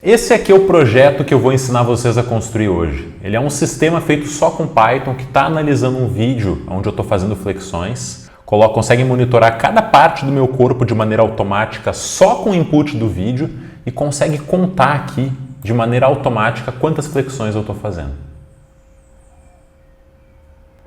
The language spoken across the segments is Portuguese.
Esse aqui é o projeto que eu vou ensinar vocês a construir hoje. Ele é um sistema feito só com Python que está analisando um vídeo onde eu estou fazendo flexões. Consegue monitorar cada parte do meu corpo de maneira automática só com o input do vídeo e consegue contar aqui de maneira automática quantas flexões eu estou fazendo.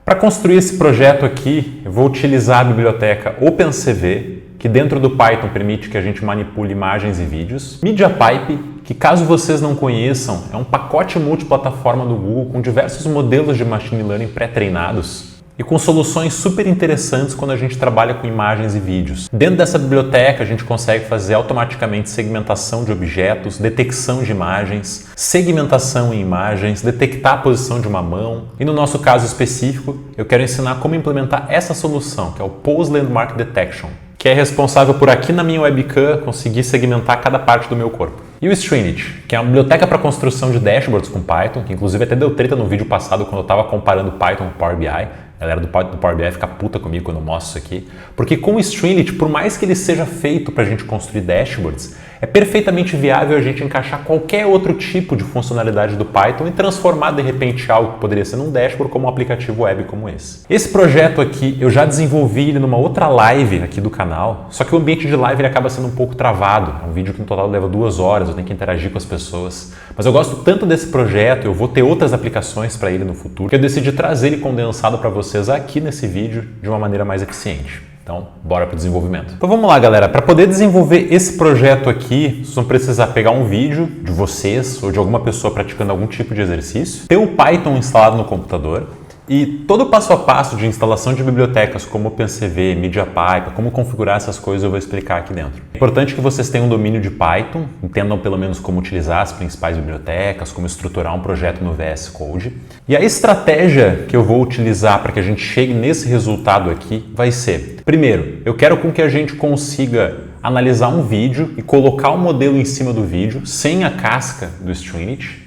Para construir esse projeto aqui, eu vou utilizar a biblioteca OpenCV, que dentro do Python permite que a gente manipule imagens e vídeos. MediaPipe, que caso vocês não conheçam, é um pacote multiplataforma do Google com diversos modelos de machine learning pré-treinados e com soluções super interessantes quando a gente trabalha com imagens e vídeos. Dentro dessa biblioteca a gente consegue fazer automaticamente segmentação de objetos, detecção de imagens, segmentação em imagens, detectar a posição de uma mão e no nosso caso específico eu quero ensinar como implementar essa solução, que é o Pose Landmark Detection, que é responsável por aqui na minha webcam conseguir segmentar cada parte do meu corpo. E o Stringit, que é uma biblioteca para construção de dashboards com Python, que inclusive até deu treta no vídeo passado quando eu estava comparando Python com Power BI. A galera do Power BI fica puta comigo quando eu mostro isso aqui. Porque com o Stringit, por mais que ele seja feito para a gente construir dashboards, é perfeitamente viável a gente encaixar qualquer outro tipo de funcionalidade do Python e transformar de repente algo que poderia ser num dashboard como um aplicativo web como esse. Esse projeto aqui, eu já desenvolvi ele numa outra live aqui do canal, só que o ambiente de live ele acaba sendo um pouco travado. É um vídeo que no total leva 2 horas, eu tenho que interagir com as pessoas. Mas eu gosto tanto desse projeto, eu vou ter outras aplicações para ele no futuro, que eu decidi trazer ele condensado para vocês aqui nesse vídeo de uma maneira mais eficiente. Então, bora para o desenvolvimento. Então vamos lá, galera. Para poder desenvolver esse projeto aqui, vocês vão precisar pegar um vídeo de vocês ou de alguma pessoa praticando algum tipo de exercício, ter o Python instalado no computador e todo o passo a passo de instalação de bibliotecas como OpenCV, MediaPipe, como configurar essas coisas eu vou explicar aqui dentro. É importante que vocês tenham um domínio de Python, entendam pelo menos como utilizar as principais bibliotecas, como estruturar um projeto no VS Code. E a estratégia que eu vou utilizar para que a gente chegue nesse resultado aqui vai ser: primeiro, eu quero com que a gente consiga analisar um vídeo e colocar o modelo em cima do vídeo sem a casca do Stringit.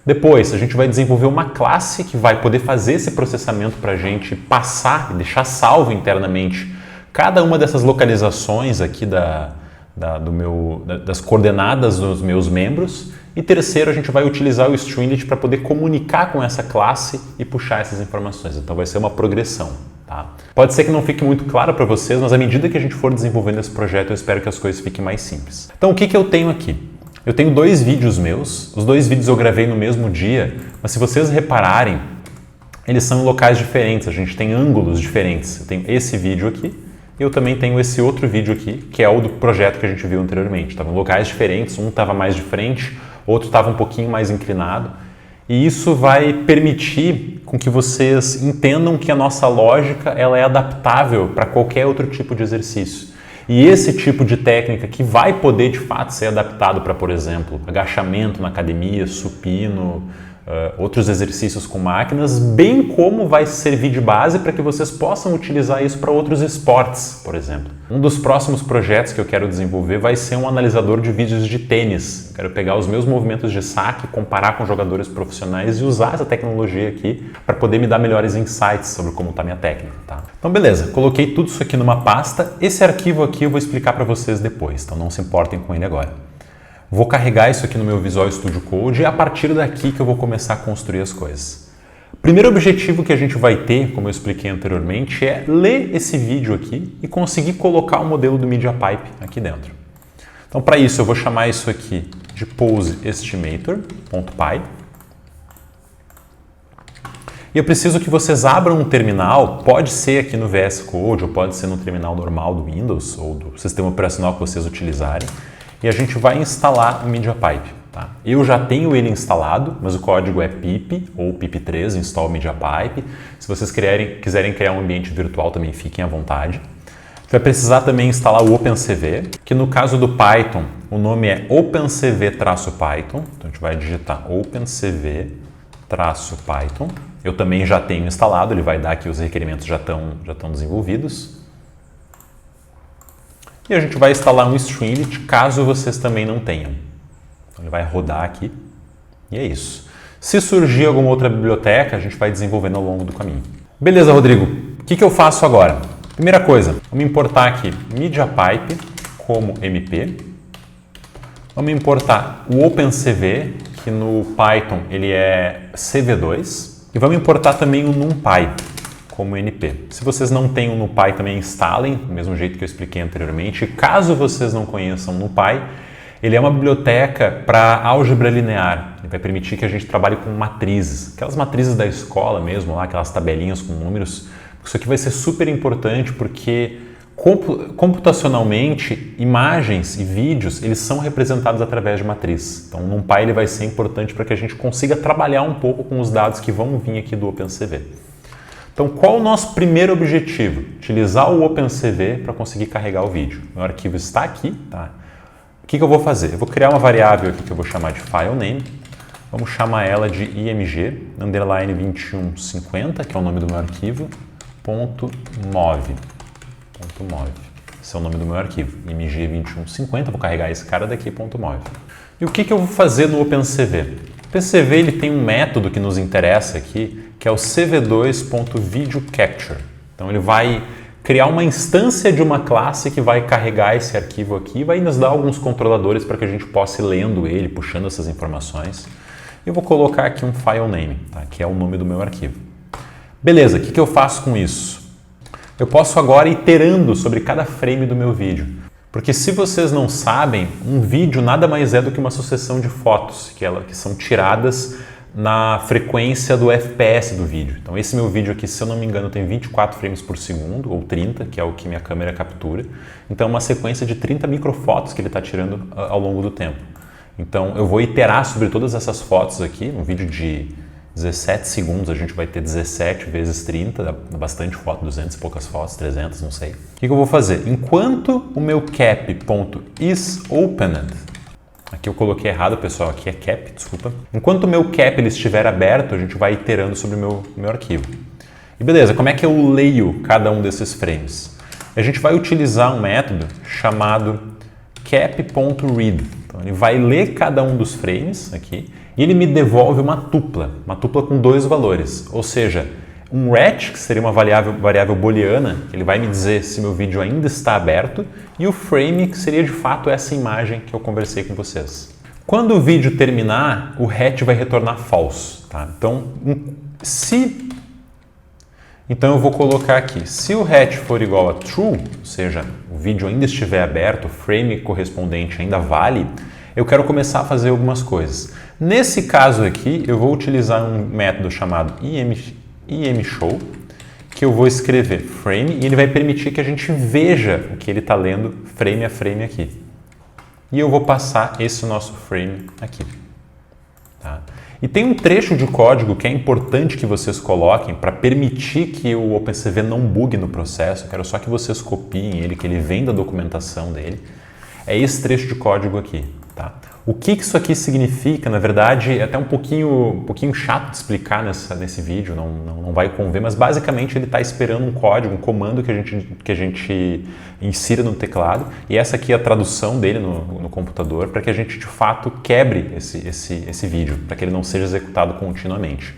Depois, a gente vai desenvolver uma classe que vai poder fazer esse processamento para a gente passar e deixar salvo internamente cada uma dessas localizações aqui das coordenadas dos meus membros. E terceiro, a gente vai utilizar o Stringit para poder comunicar com essa classe e puxar essas informações. Então vai ser uma progressão. Tá? Pode ser que não fique muito claro para vocês, mas à medida que a gente for desenvolvendo esse projeto, eu espero que as coisas fiquem mais simples. Então o que eu tenho aqui? Eu tenho 2 vídeos meus, os 2 vídeos eu gravei no mesmo dia, mas se vocês repararem, eles são em locais diferentes, a gente tem ângulos diferentes. Eu tenho esse vídeo aqui e eu também tenho esse outro vídeo aqui, que é o do projeto que a gente viu anteriormente. Estavam em locais diferentes, um estava mais de frente, outro estava um pouquinho mais inclinado. E isso vai permitir com que vocês entendam que a nossa lógica ela é adaptável para qualquer outro tipo de exercício. E esse tipo de técnica que vai poder de fato ser adaptado para, por exemplo, agachamento na academia, supino, outros exercícios com máquinas, bem como vai servir de base para que vocês possam utilizar isso para outros esportes, por exemplo. Um dos próximos projetos que eu quero desenvolver vai ser um analisador de vídeos de tênis. Eu quero pegar os meus movimentos de saque, comparar com jogadores profissionais e usar essa tecnologia aqui para poder me dar melhores insights sobre como está a minha técnica. Tá? Então beleza, coloquei tudo isso aqui numa pasta. Esse arquivo aqui eu vou explicar para vocês depois, então não se importem com ele agora. Vou carregar isso aqui no meu Visual Studio Code e é a partir daqui que eu vou começar a construir as coisas. O primeiro objetivo que a gente vai ter, como eu expliquei anteriormente, é ler esse vídeo aqui e conseguir colocar o modelo do MediaPipe aqui dentro. Então, para isso, eu vou chamar isso aqui de poseestimator.py. E eu preciso que vocês abram um terminal, pode ser aqui no VS Code ou pode ser no terminal normal do Windows ou do sistema operacional que vocês utilizarem. E a gente vai instalar o MediaPipe. Tá? Eu já tenho ele instalado, mas o código é pip ou pip3 install MediaPipe. Se vocês quiserem criar um ambiente virtual também fiquem à vontade. Vai precisar também instalar o OpenCV, que no caso do Python o nome é OpenCV-Python. Então a gente vai digitar OpenCV-Python. Eu também já tenho instalado, ele vai dar que os requerimentos já estão desenvolvidos. E a gente vai instalar um Stringit, caso vocês também não tenham. Então ele vai rodar aqui e é isso. Se surgir alguma outra biblioteca, a gente vai desenvolvendo ao longo do caminho. Beleza, Rodrigo. O que eu faço agora? Primeira coisa, vamos importar aqui MediaPipe como MP. Vamos importar o OpenCV, que no Python ele é CV2, e vamos importar também o NumPy como NP. Se vocês não têm o NumPy, também instalem, do mesmo jeito que eu expliquei anteriormente. Caso vocês não conheçam o NumPy, ele é uma biblioteca para álgebra linear. Ele vai permitir que a gente trabalhe com matrizes, aquelas matrizes da escola mesmo, lá, aquelas tabelinhas com números. Isso aqui vai ser super importante porque computacionalmente, imagens e vídeos, eles são representados através de matriz. Então, o NumPy ele vai ser importante para que a gente consiga trabalhar um pouco com os dados que vão vir aqui do OpenCV. Então, qual o nosso primeiro objetivo? Utilizar o OpenCV para conseguir carregar o vídeo. Meu arquivo está aqui, tá? O que eu vou fazer? Eu vou criar uma variável aqui que eu vou chamar de filename. Vamos chamar ela de img, underline 2150, que é o nome do meu arquivo, .mov. Esse é o nome do meu arquivo, img2150, vou carregar esse cara daqui, .mov. E o que eu vou fazer no OpenCV? O OpenCV ele tem um método que nos interessa aqui, que é o cv2.videoCapture. Então ele vai criar uma instância de uma classe que vai carregar esse arquivo aqui e vai nos dar alguns controladores para que a gente possa ir lendo ele, puxando essas informações. Eu vou colocar aqui um filename, tá? Que é o nome do meu arquivo. Beleza, o que eu faço com isso? Eu posso agora ir iterando sobre cada frame do meu vídeo. Porque se vocês não sabem, um vídeo nada mais é do que uma sucessão de fotos que são tiradas na frequência do FPS do vídeo. Então esse meu vídeo aqui, se eu não me engano, tem 24 frames por segundo, ou 30, que é o que minha câmera captura. Então é uma sequência de 30 microfotos que ele está tirando ao longo do tempo. Então eu vou iterar sobre todas essas fotos aqui, um vídeo de 17 segundos, a gente vai ter 17 vezes 30, dá bastante foto, 200 e poucas fotos, 300, não sei. O que eu vou fazer? Enquanto o meu cap.isOpened, aqui eu coloquei errado, pessoal, aqui é cap, desculpa. Enquanto o meu cap ele estiver aberto, a gente vai iterando sobre o meu arquivo. E beleza, como é que eu leio cada um desses frames? A gente vai utilizar um método chamado cap.read. Então ele vai ler cada um dos frames aqui e ele me devolve uma tupla com dois valores, ou seja, um ret, que seria uma variável booleana, que ele vai me dizer se meu vídeo ainda está aberto, e o frame, que seria de fato essa imagem que eu conversei com vocês. Quando o vídeo terminar, o ret vai retornar false. Tá? Então eu vou colocar aqui, se o ret for igual a true, ou seja, o vídeo ainda estiver aberto, o frame correspondente ainda vale, eu quero começar a fazer algumas coisas. Nesse caso aqui, eu vou utilizar um método chamado imshow, que eu vou escrever frame e ele vai permitir que a gente veja o que ele está lendo frame a frame aqui. E eu vou passar esse nosso frame aqui. Tá? E tem um trecho de código que é importante que vocês coloquem para permitir que o OpenCV não bugue no processo. Eu quero só que vocês copiem ele, que ele vem da documentação dele. É esse trecho de código aqui. Tá? O que isso aqui significa, na verdade, é até um pouquinho chato de explicar nesse vídeo, não vai conver, mas basicamente ele está esperando um código, um comando que a gente insira no teclado, e essa aqui é a tradução dele no computador para que a gente de fato quebre esse vídeo, para que ele não seja executado continuamente.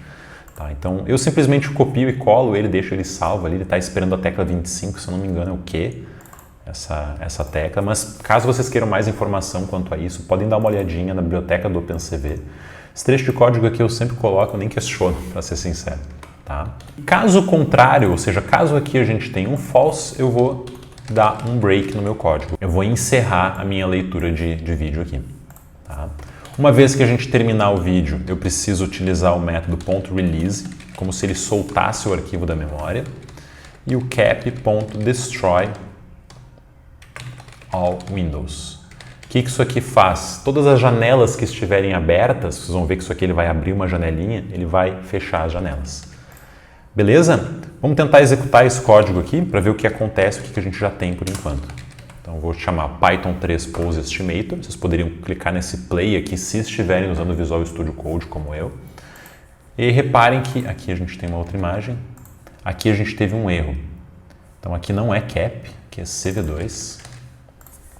Tá? Então eu simplesmente copio e colo ele, deixo ele salvo ali, ele está esperando a tecla 25, se eu não me engano é o Q. Essa tecla, mas caso vocês queiram mais informação quanto a isso, podem dar uma olhadinha na biblioteca do OpenCV. Esse trecho de código aqui eu sempre coloco, eu nem questiono, para ser sincero. Tá? Caso contrário, ou seja, caso aqui a gente tenha um false, eu vou dar um break no meu código. Eu vou encerrar a minha leitura de vídeo aqui. Tá? Uma vez que a gente terminar o vídeo, eu preciso utilizar o método .release, como se ele soltasse o arquivo da memória, e o cap.destroy all windows. O que isso aqui faz? Todas as janelas que estiverem abertas, vocês vão ver que isso aqui ele vai abrir uma janelinha, ele vai fechar as janelas. Beleza? Vamos tentar executar esse código aqui para ver o que acontece, o que a gente já tem por enquanto. Então, eu vou chamar Python 3 Pose Estimator. Vocês poderiam clicar nesse play aqui se estiverem usando o Visual Studio Code como eu. E reparem que aqui a gente tem uma outra imagem. Aqui a gente teve um erro. Então, aqui não é cap, aqui é CV2.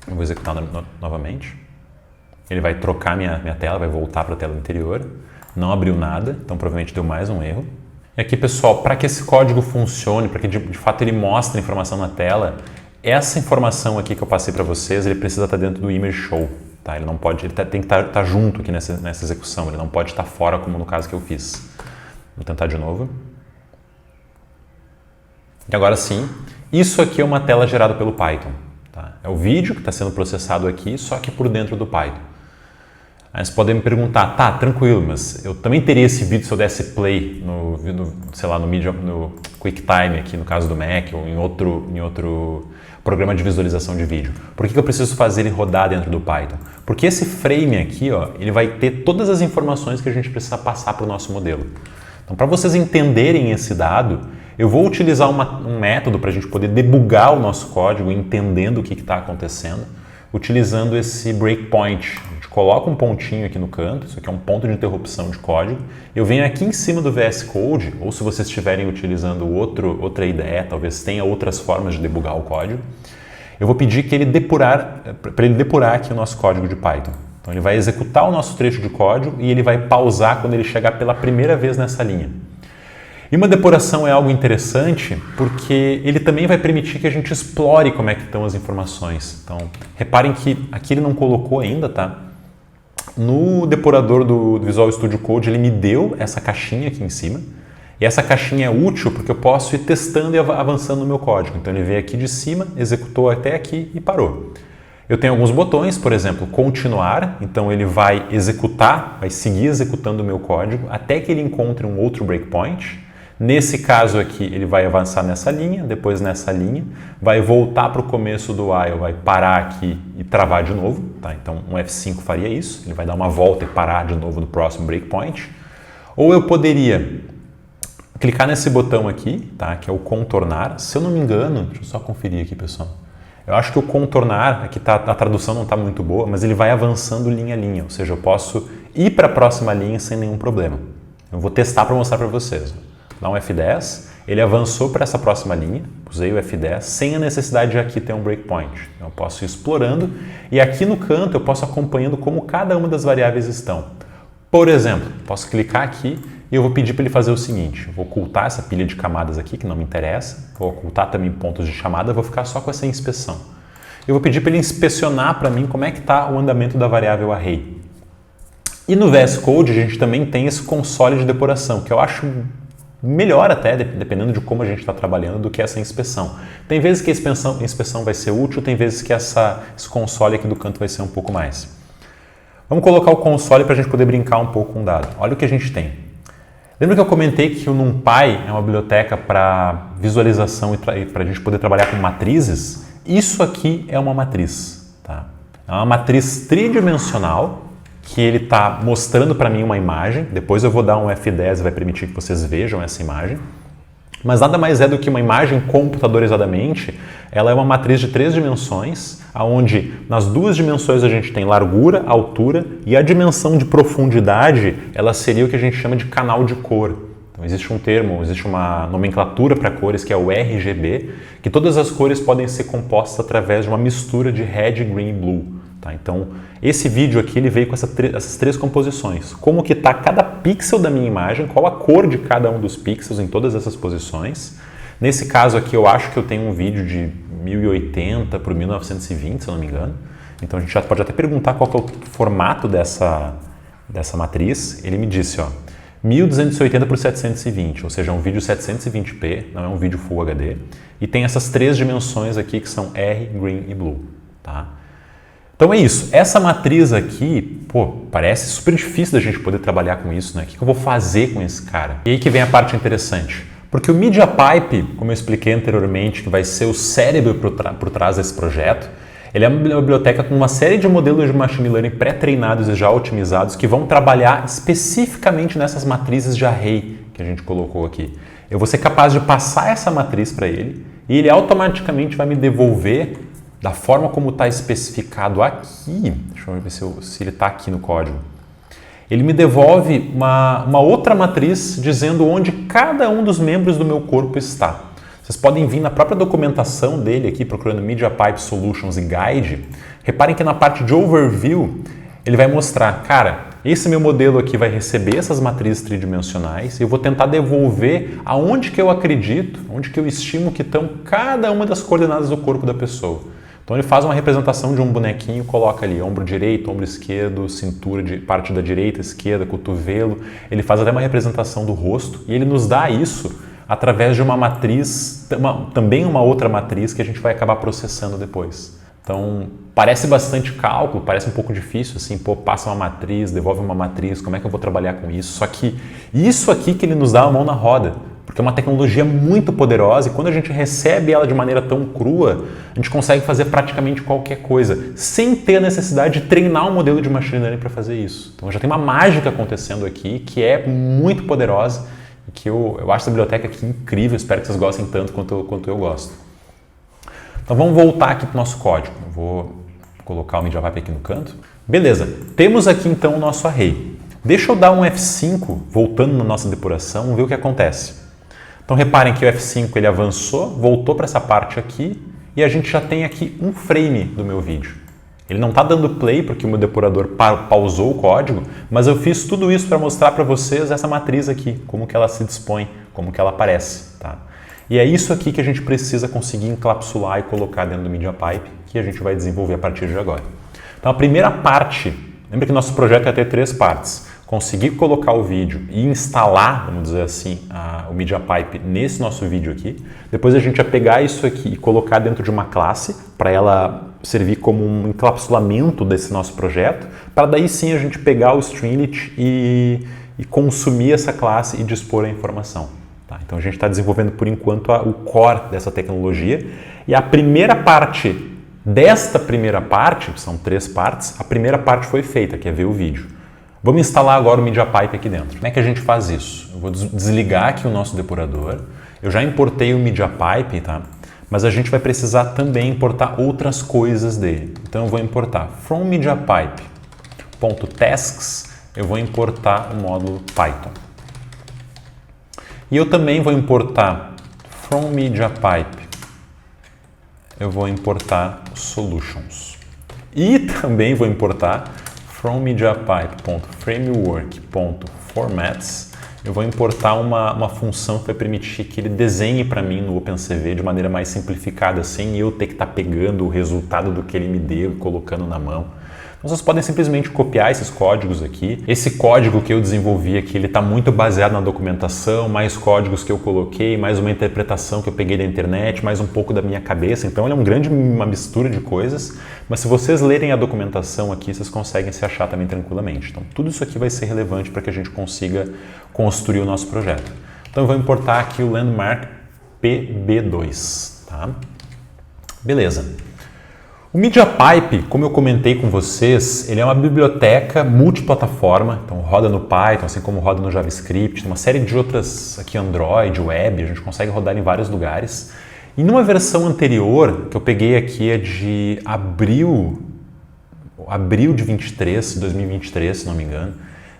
Eu vou executar novamente. Ele vai trocar minha tela, vai voltar para a tela anterior. Não abriu nada, então provavelmente deu mais um erro. E aqui, pessoal, para que esse código funcione, para que de fato ele mostre a informação na tela, essa informação aqui que eu passei para vocês, ele precisa estar dentro do imshow. Tá? Ele não pode, tem que estar junto aqui nessa execução, ele não pode estar fora, como no caso que eu fiz. Vou tentar de novo. E agora sim, isso aqui é uma tela gerada pelo Python. Tá? É o vídeo que está sendo processado aqui, só que por dentro do Python. Aí vocês podem me perguntar, tá, tranquilo, mas eu também teria esse vídeo se eu desse play sei lá, no QuickTime aqui, no caso do Mac, ou em outro programa de visualização de vídeo. Por que eu preciso fazer ele rodar dentro do Python? Porque esse frame aqui, ó, ele vai ter todas as informações que a gente precisa passar para o nosso modelo. Então, para vocês entenderem esse dado, eu vou utilizar um método para a gente poder debugar o nosso código, entendendo o que está acontecendo, utilizando esse breakpoint. A gente coloca um pontinho aqui no canto, isso aqui é um ponto de interrupção de código. Eu venho aqui em cima do VS Code, ou se vocês estiverem utilizando outra IDE, talvez tenha outras formas de debugar o código. Eu vou pedir que para ele depurar aqui o nosso código de Python. Então ele vai executar o nosso trecho de código e ele vai pausar quando ele chegar pela primeira vez nessa linha. E uma depuração é algo interessante porque ele também vai permitir que a gente explore como é que estão as informações. Então, reparem que aqui ele não colocou ainda, tá? No depurador do Visual Studio Code ele me deu essa caixinha aqui em cima. E essa caixinha é útil porque eu posso ir testando e avançando no meu código. Então ele veio aqui de cima, executou até aqui e parou. Eu tenho alguns botões, por exemplo, continuar, então ele vai executar, vai seguir executando o meu código até que ele encontre um outro breakpoint. Nesse caso aqui, ele vai avançar nessa linha, depois nessa linha, vai voltar para o começo do while, vai parar aqui e travar de novo. Tá? Então, um F5 faria isso, ele vai dar uma volta e parar de novo no próximo breakpoint. Ou eu poderia clicar nesse botão aqui, tá? Que é o contornar. Se eu não me engano, deixa eu só conferir aqui, pessoal. Eu acho que o contornar, aqui a tradução não está muito boa, mas ele vai avançando linha a linha, ou seja, eu posso ir para a próxima linha sem nenhum problema. Eu vou testar para mostrar para vocês. Dá um F10, ele avançou para essa próxima linha, usei o F10, sem a necessidade de aqui ter um breakpoint. Eu posso ir explorando e aqui no canto eu posso ir acompanhando como cada uma das variáveis estão. Por exemplo, posso clicar aqui e eu vou pedir para ele fazer o seguinte, vou ocultar essa pilha de camadas aqui que não me interessa, vou ocultar também pontos de chamada, vou ficar só com essa inspeção. Eu vou pedir para ele inspecionar para mim como é que está o andamento da variável array. E no VS Code a gente também tem esse console de depuração, que eu acho melhor até, dependendo de como a gente está trabalhando, do que essa inspeção. Tem vezes que a inspeção vai ser útil, tem vezes que esse console aqui do canto vai ser um pouco mais. Vamos colocar o console para a gente poder brincar um pouco com o dado. Olha o que a gente tem. Lembra que eu comentei que o NumPy é uma biblioteca para visualização e para a gente poder trabalhar com matrizes? Isso aqui é uma matriz. Tá? É uma matriz tridimensional que ele está mostrando para mim uma imagem. Depois eu vou dar um F10 e vai permitir que vocês vejam essa imagem. Mas nada mais é do que uma imagem computadorizadamente. Ela é uma matriz de 3 dimensões, onde nas 2 dimensões a gente tem largura, altura e a dimensão de profundidade, ela seria o que a gente chama de canal de cor. Então existe um termo, existe uma nomenclatura para cores que é o RGB, que todas as cores podem ser compostas através de uma mistura de red, green e blue. Tá? Então esse vídeo aqui ele veio com essas 3 composições. Como que está cada pixel da minha imagem, qual a cor de cada um dos pixels em todas essas posições. Nesse caso aqui eu acho que eu tenho um vídeo de 1080 por 1920, se eu não me engano. Então a gente já pode até perguntar qual que é o formato dessa matriz. Ele me disse, ó, 1280 por 720, ou seja, é um vídeo 720p, não é um vídeo Full HD. E tem essas 3 dimensões aqui que são R, Green e Blue. Tá? Então é isso. Essa matriz aqui, pô, parece super difícil da gente poder trabalhar com isso, né? O que eu vou fazer com esse cara? E aí que vem a parte interessante. Porque o MediaPipe, como eu expliquei anteriormente, que vai ser o cérebro por trás desse projeto, ele é uma biblioteca com uma série de modelos de machine learning pré-treinados e já otimizados que vão trabalhar especificamente nessas matrizes de array que a gente colocou aqui. Eu vou ser capaz de passar essa matriz para ele e ele automaticamente vai me devolver da forma como está especificado aqui. Deixa eu ver se ele está aqui no código. Ele me devolve uma outra matriz dizendo onde cada um dos membros do meu corpo está. Vocês podem vir na própria documentação dele aqui, procurando MediaPipe Solutions e Guide. Reparem que na parte de Overview, ele vai mostrar, cara, esse meu modelo aqui vai receber essas matrizes tridimensionais e eu vou tentar devolver aonde que eu acredito, onde que eu estimo que estão cada uma das coordenadas do corpo da pessoa. Então ele faz uma representação de um bonequinho, coloca ali ombro direito, ombro esquerdo, cintura de parte da direita, esquerda, cotovelo. Ele faz até uma representação do rosto e ele nos dá isso através de uma matriz, também uma outra matriz que a gente vai acabar processando depois. Então parece bastante cálculo, parece um pouco difícil, assim, pô, passa uma matriz, devolve uma matriz, como é que eu vou trabalhar com isso? Só que isso aqui que ele nos dá a mão na roda. Porque é uma tecnologia muito poderosa e quando a gente recebe ela de maneira tão crua, a gente consegue fazer praticamente qualquer coisa, sem ter a necessidade de treinar um modelo de machine learning para fazer isso. Então já tem uma mágica acontecendo aqui que é muito poderosa e que eu acho essa biblioteca aqui incrível, espero que vocês gostem tanto quanto eu gosto. Então vamos voltar aqui para o nosso código. Eu vou colocar o MediaPipe aqui no canto. Beleza, temos aqui então o nosso array. Deixa eu dar um F5, voltando na nossa depuração, ver o que acontece. Então reparem que o F5 ele avançou, voltou para essa parte aqui e a gente já tem aqui um frame do meu vídeo. Ele não está dando play porque o meu depurador pausou o código, mas eu fiz tudo isso para mostrar para vocês essa matriz aqui, como que ela se dispõe, como que ela aparece. Tá? E é isso aqui que a gente precisa conseguir encapsular e colocar dentro do MediaPipe, que a gente vai desenvolver a partir de agora. Então a primeira parte, lembra que nosso projeto ia ter 3 partes. Conseguir colocar o vídeo e instalar, vamos dizer assim, o MediaPipe nesse nosso vídeo aqui. Depois a gente vai pegar isso aqui e colocar dentro de uma classe para ela servir como um encapsulamento desse nosso projeto, para daí sim a gente pegar o Streamlit e consumir essa classe e dispor a informação. Tá? Então a gente está desenvolvendo por enquanto o core dessa tecnologia e a primeira parte desta primeira parte, são 3 partes, a primeira parte foi feita, que é ver o vídeo. Vamos instalar agora o MediaPipe aqui dentro. Como é que a gente faz isso? Eu vou desligar aqui o nosso depurador. Eu já importei o MediaPipe, tá? Mas a gente vai precisar também importar outras coisas dele. Então eu vou importar from MediaPipe.tasks, eu vou importar o módulo Python. E eu também vou importar from MediaPipe, eu vou importar solutions. E também vou importar from MediaPipe.framework.formats, eu vou importar uma função que vai permitir que ele desenhe para mim no OpenCV de maneira mais simplificada, sem eu ter que estar pegando o resultado do que ele me deu e colocando na mão. Então, vocês podem simplesmente copiar esses códigos aqui. Esse código que eu desenvolvi aqui, ele está muito baseado na documentação, mais códigos que eu coloquei, mais uma interpretação que eu peguei da internet, mais um pouco da minha cabeça. Então, ele é uma mistura de coisas, mas se vocês lerem a documentação aqui, vocês conseguem se achar também tranquilamente. Então, tudo isso aqui vai ser relevante para que a gente consiga construir o nosso projeto. Então, eu vou importar aqui o Landmark PB2. Tá? Beleza. O MediaPipe, como eu comentei com vocês, ele é uma biblioteca multiplataforma, então roda no Python, assim como roda no JavaScript, tem uma série de outras aqui, Android, Web, a gente consegue rodar em vários lugares. E numa versão anterior, que eu peguei aqui é de abril de 2023, se não me engano,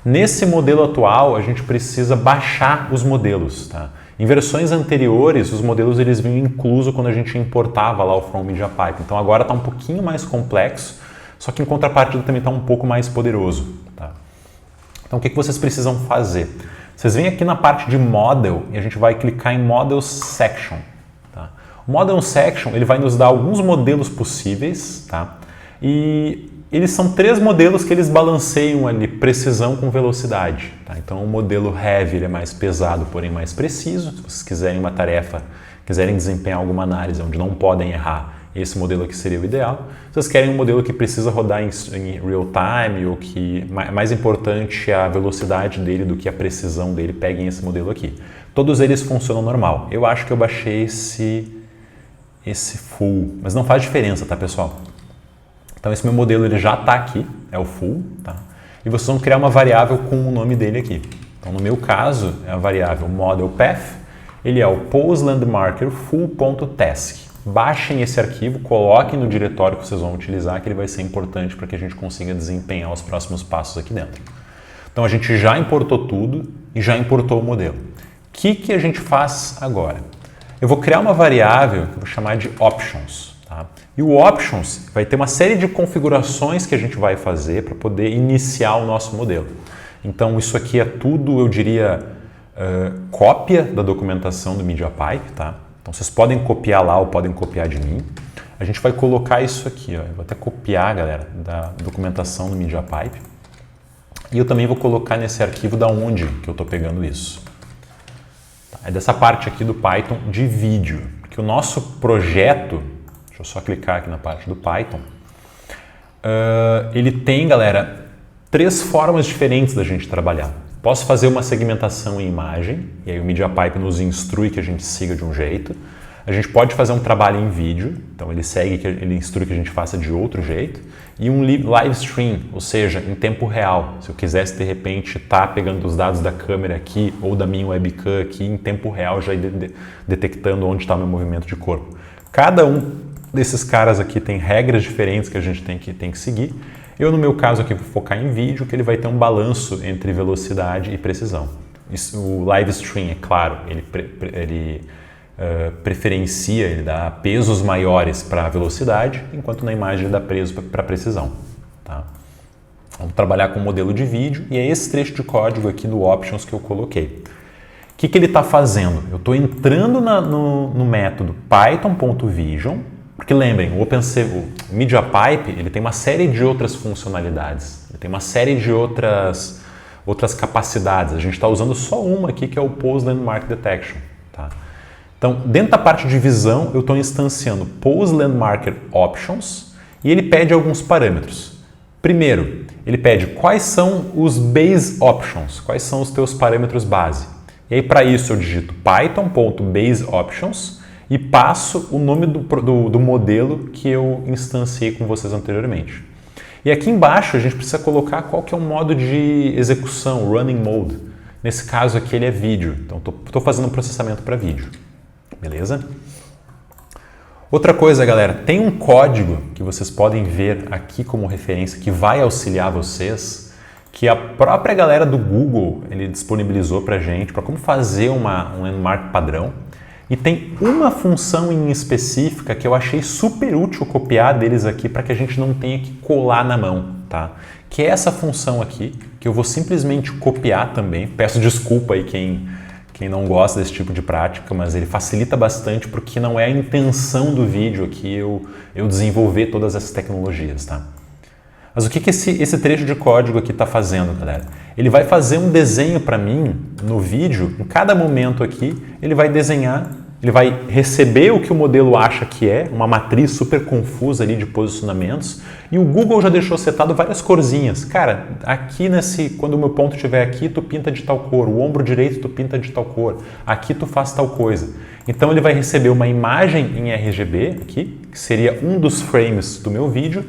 nesse modelo atual a gente precisa baixar os modelos, tá? Em versões anteriores, os modelos eles vinham incluso quando a gente importava lá o From MediaPipe. Então agora está um pouquinho mais complexo, só que em contrapartida também está um pouco mais poderoso. Tá? Então o que vocês precisam fazer? Vocês vêm aqui na parte de Model e a gente vai clicar em Model Section. Tá? O Model Section ele vai nos dar alguns modelos possíveis, tá? E eles são 3 modelos que eles balanceiam ali precisão com velocidade. Tá? Então o modelo Heavy ele é mais pesado, porém mais preciso. Se vocês quiserem uma tarefa, quiserem desempenhar alguma análise onde não podem errar, esse modelo aqui seria o ideal. Se vocês querem um modelo que precisa rodar em real time ou que mais importante a velocidade dele do que a precisão dele, peguem esse modelo aqui. Todos eles funcionam normal. Eu acho que eu baixei esse full, mas não faz diferença, tá, pessoal? Então esse meu modelo ele já está aqui, é o full, tá? E vocês vão criar uma variável com o nome dele aqui. Então no meu caso é a variável modelPath, ele é o poseLandMarkerFull.task. Baixem esse arquivo, coloquem no diretório que vocês vão utilizar, que ele vai ser importante para que a gente consiga desempenhar os próximos passos aqui dentro. Então a gente já importou tudo e já importou o modelo. O que a gente faz agora? Eu vou criar uma variável que eu vou chamar de options. Tá? E o options vai ter uma série de configurações que a gente vai fazer para poder iniciar o nosso modelo. Então isso aqui é tudo, eu diria, cópia da documentação do MediaPipe. Tá? Então vocês podem copiar lá ou podem copiar de mim. a gente vai colocar isso aqui, ó. Eu vou até copiar, galera, da documentação do MediaPipe. E eu também vou colocar nesse arquivo da onde que eu estou pegando isso. É dessa parte aqui do Python de vídeo, que o nosso projeto, deixa eu só clicar aqui na parte do Python, ele tem, galera, 3 formas diferentes da gente trabalhar. Posso fazer uma segmentação em imagem, e aí o MediaPipe nos instrui que a gente siga de um jeito. A gente pode fazer um trabalho em vídeo, então ele instrui que a gente faça de outro jeito. E um live stream, ou seja, em tempo real. Se eu quisesse, de repente, estar pegando os dados da câmera aqui ou da minha webcam aqui em tempo real, já detectando onde está o meu movimento de corpo. Cada um desses caras aqui tem regras diferentes que a gente tem que seguir. Eu, no meu caso aqui, vou focar em vídeo, que ele vai ter um balanço entre velocidade e precisão. O live stream, é claro, ele preferencia, ele dá pesos maiores para a velocidade, enquanto na imagem ele dá peso para a precisão. Tá? Vamos trabalhar com o modelo de vídeo e é esse trecho de código aqui do options que eu coloquei. O que ele está fazendo? Eu estou entrando no método python.vision, porque lembrem, o MediaPipe ele tem uma série de outras funcionalidades, ele tem uma série de outras capacidades. A gente está usando só uma aqui, que é o Pose Landmark Detection. Tá? Então, dentro da parte de visão, eu estou instanciando Pose Landmarker Options e ele pede alguns parâmetros. Primeiro, ele pede quais são os Base Options, quais são os teus parâmetros base. E aí, para isso, eu digito python.baseOptions e passo o nome do modelo que eu instanciei com vocês anteriormente. E aqui embaixo, a gente precisa colocar qual que é o modo de execução, Running Mode. Nesse caso aqui, ele é vídeo, então estou fazendo um processamento para vídeo. Beleza? Outra coisa, galera, tem um código que vocês podem ver aqui como referência que vai auxiliar vocês, que a própria galera do Google ele disponibilizou para a gente, para como fazer um landmark padrão. E tem uma função em específica que eu achei super útil copiar deles aqui para que a gente não tenha que colar na mão, tá? Que é essa função aqui, que eu vou simplesmente copiar também. Peço desculpa aí quem não gosta desse tipo de prática, mas ele facilita bastante porque não é a intenção do vídeo aqui eu desenvolver todas essas tecnologias, tá? Mas o que esse trecho de código aqui está fazendo, galera? Ele vai fazer um desenho para mim no vídeo, em cada momento aqui, ele vai desenhar, ele vai receber o que o modelo acha que é, uma matriz super confusa ali de posicionamentos, e o Google já deixou setado várias corzinhas. Cara, aqui quando o meu ponto estiver aqui, tu pinta de tal cor, o ombro direito tu pinta de tal cor, aqui tu faz tal coisa. Então ele vai receber uma imagem em RGB aqui, que seria um dos frames do meu vídeo,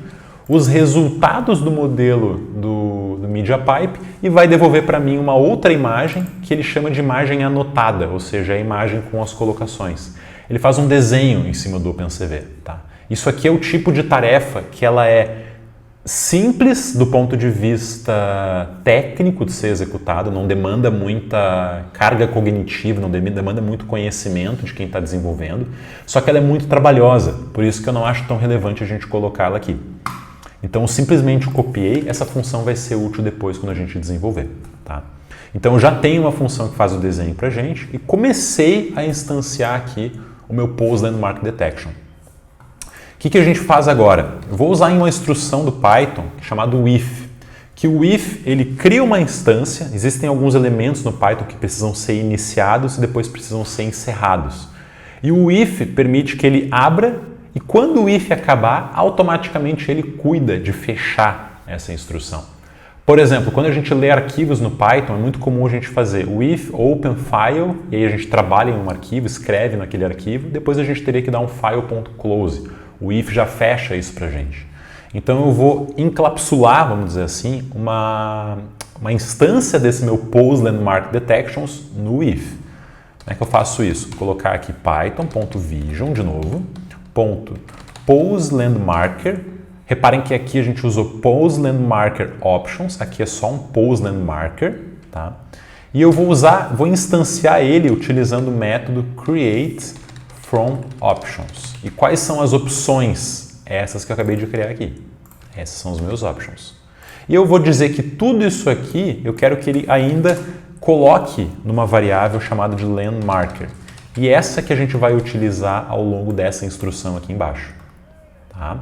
os resultados do modelo do MediaPipe e vai devolver para mim uma outra imagem que ele chama de imagem anotada, ou seja, a imagem com as colocações. Ele faz um desenho em cima do OpenCV. Tá? Isso aqui é o tipo de tarefa que ela é simples do ponto de vista técnico de ser executado, não demanda muita carga cognitiva, não demanda muito conhecimento de quem está desenvolvendo, só que ela é muito trabalhosa, por isso que eu não acho tão relevante a gente colocá-la aqui. Então, eu simplesmente copiei, essa função vai ser útil depois quando a gente desenvolver. Tá? Então, eu já tenho uma função que faz o desenho para a gente e comecei a instanciar aqui o meu Pose Landmark Detection. O que a gente faz agora? Eu vou usar em uma instrução do Python chamado if, que o if ele cria uma instância, existem alguns elementos no Python que precisam ser iniciados e depois precisam ser encerrados. E o if permite que ele abra e quando o if acabar, automaticamente ele cuida de fechar essa instrução. Por exemplo, quando a gente lê arquivos no Python, é muito comum a gente fazer o if open file, e aí a gente trabalha em um arquivo, escreve naquele arquivo, depois a gente teria que dar um file.close. O if já fecha isso pra gente. Então eu vou encapsular, vamos dizer assim, uma instância desse meu Pose Landmark Detections no if. Como é que eu faço isso? Vou colocar aqui python.vision de novo. Pose Landmarker. Reparem que aqui a gente usou Pose Landmarker Options, aqui é só um Pose Landmarker, tá? E eu vou instanciar ele utilizando o método Create From Options. E quais são as opções? Essas que eu acabei de criar aqui. Esses são os meus options. E eu vou dizer que tudo isso aqui eu quero que ele ainda coloque numa variável chamada de Landmarker. E essa que a gente vai utilizar ao longo dessa instrução aqui embaixo. tá?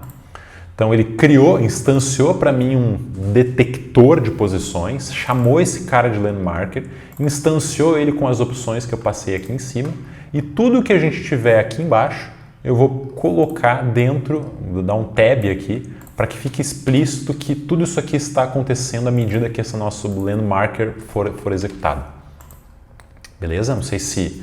Então ele criou, instanciou para mim um detector de posições, chamou esse cara de landmarker, instanciou ele com as opções que eu passei aqui em cima e tudo que a gente tiver aqui embaixo eu vou colocar dentro, vou dar um tab aqui para que fique explícito que tudo isso aqui está acontecendo à medida que esse nosso landmarker for executado. Beleza? Não sei se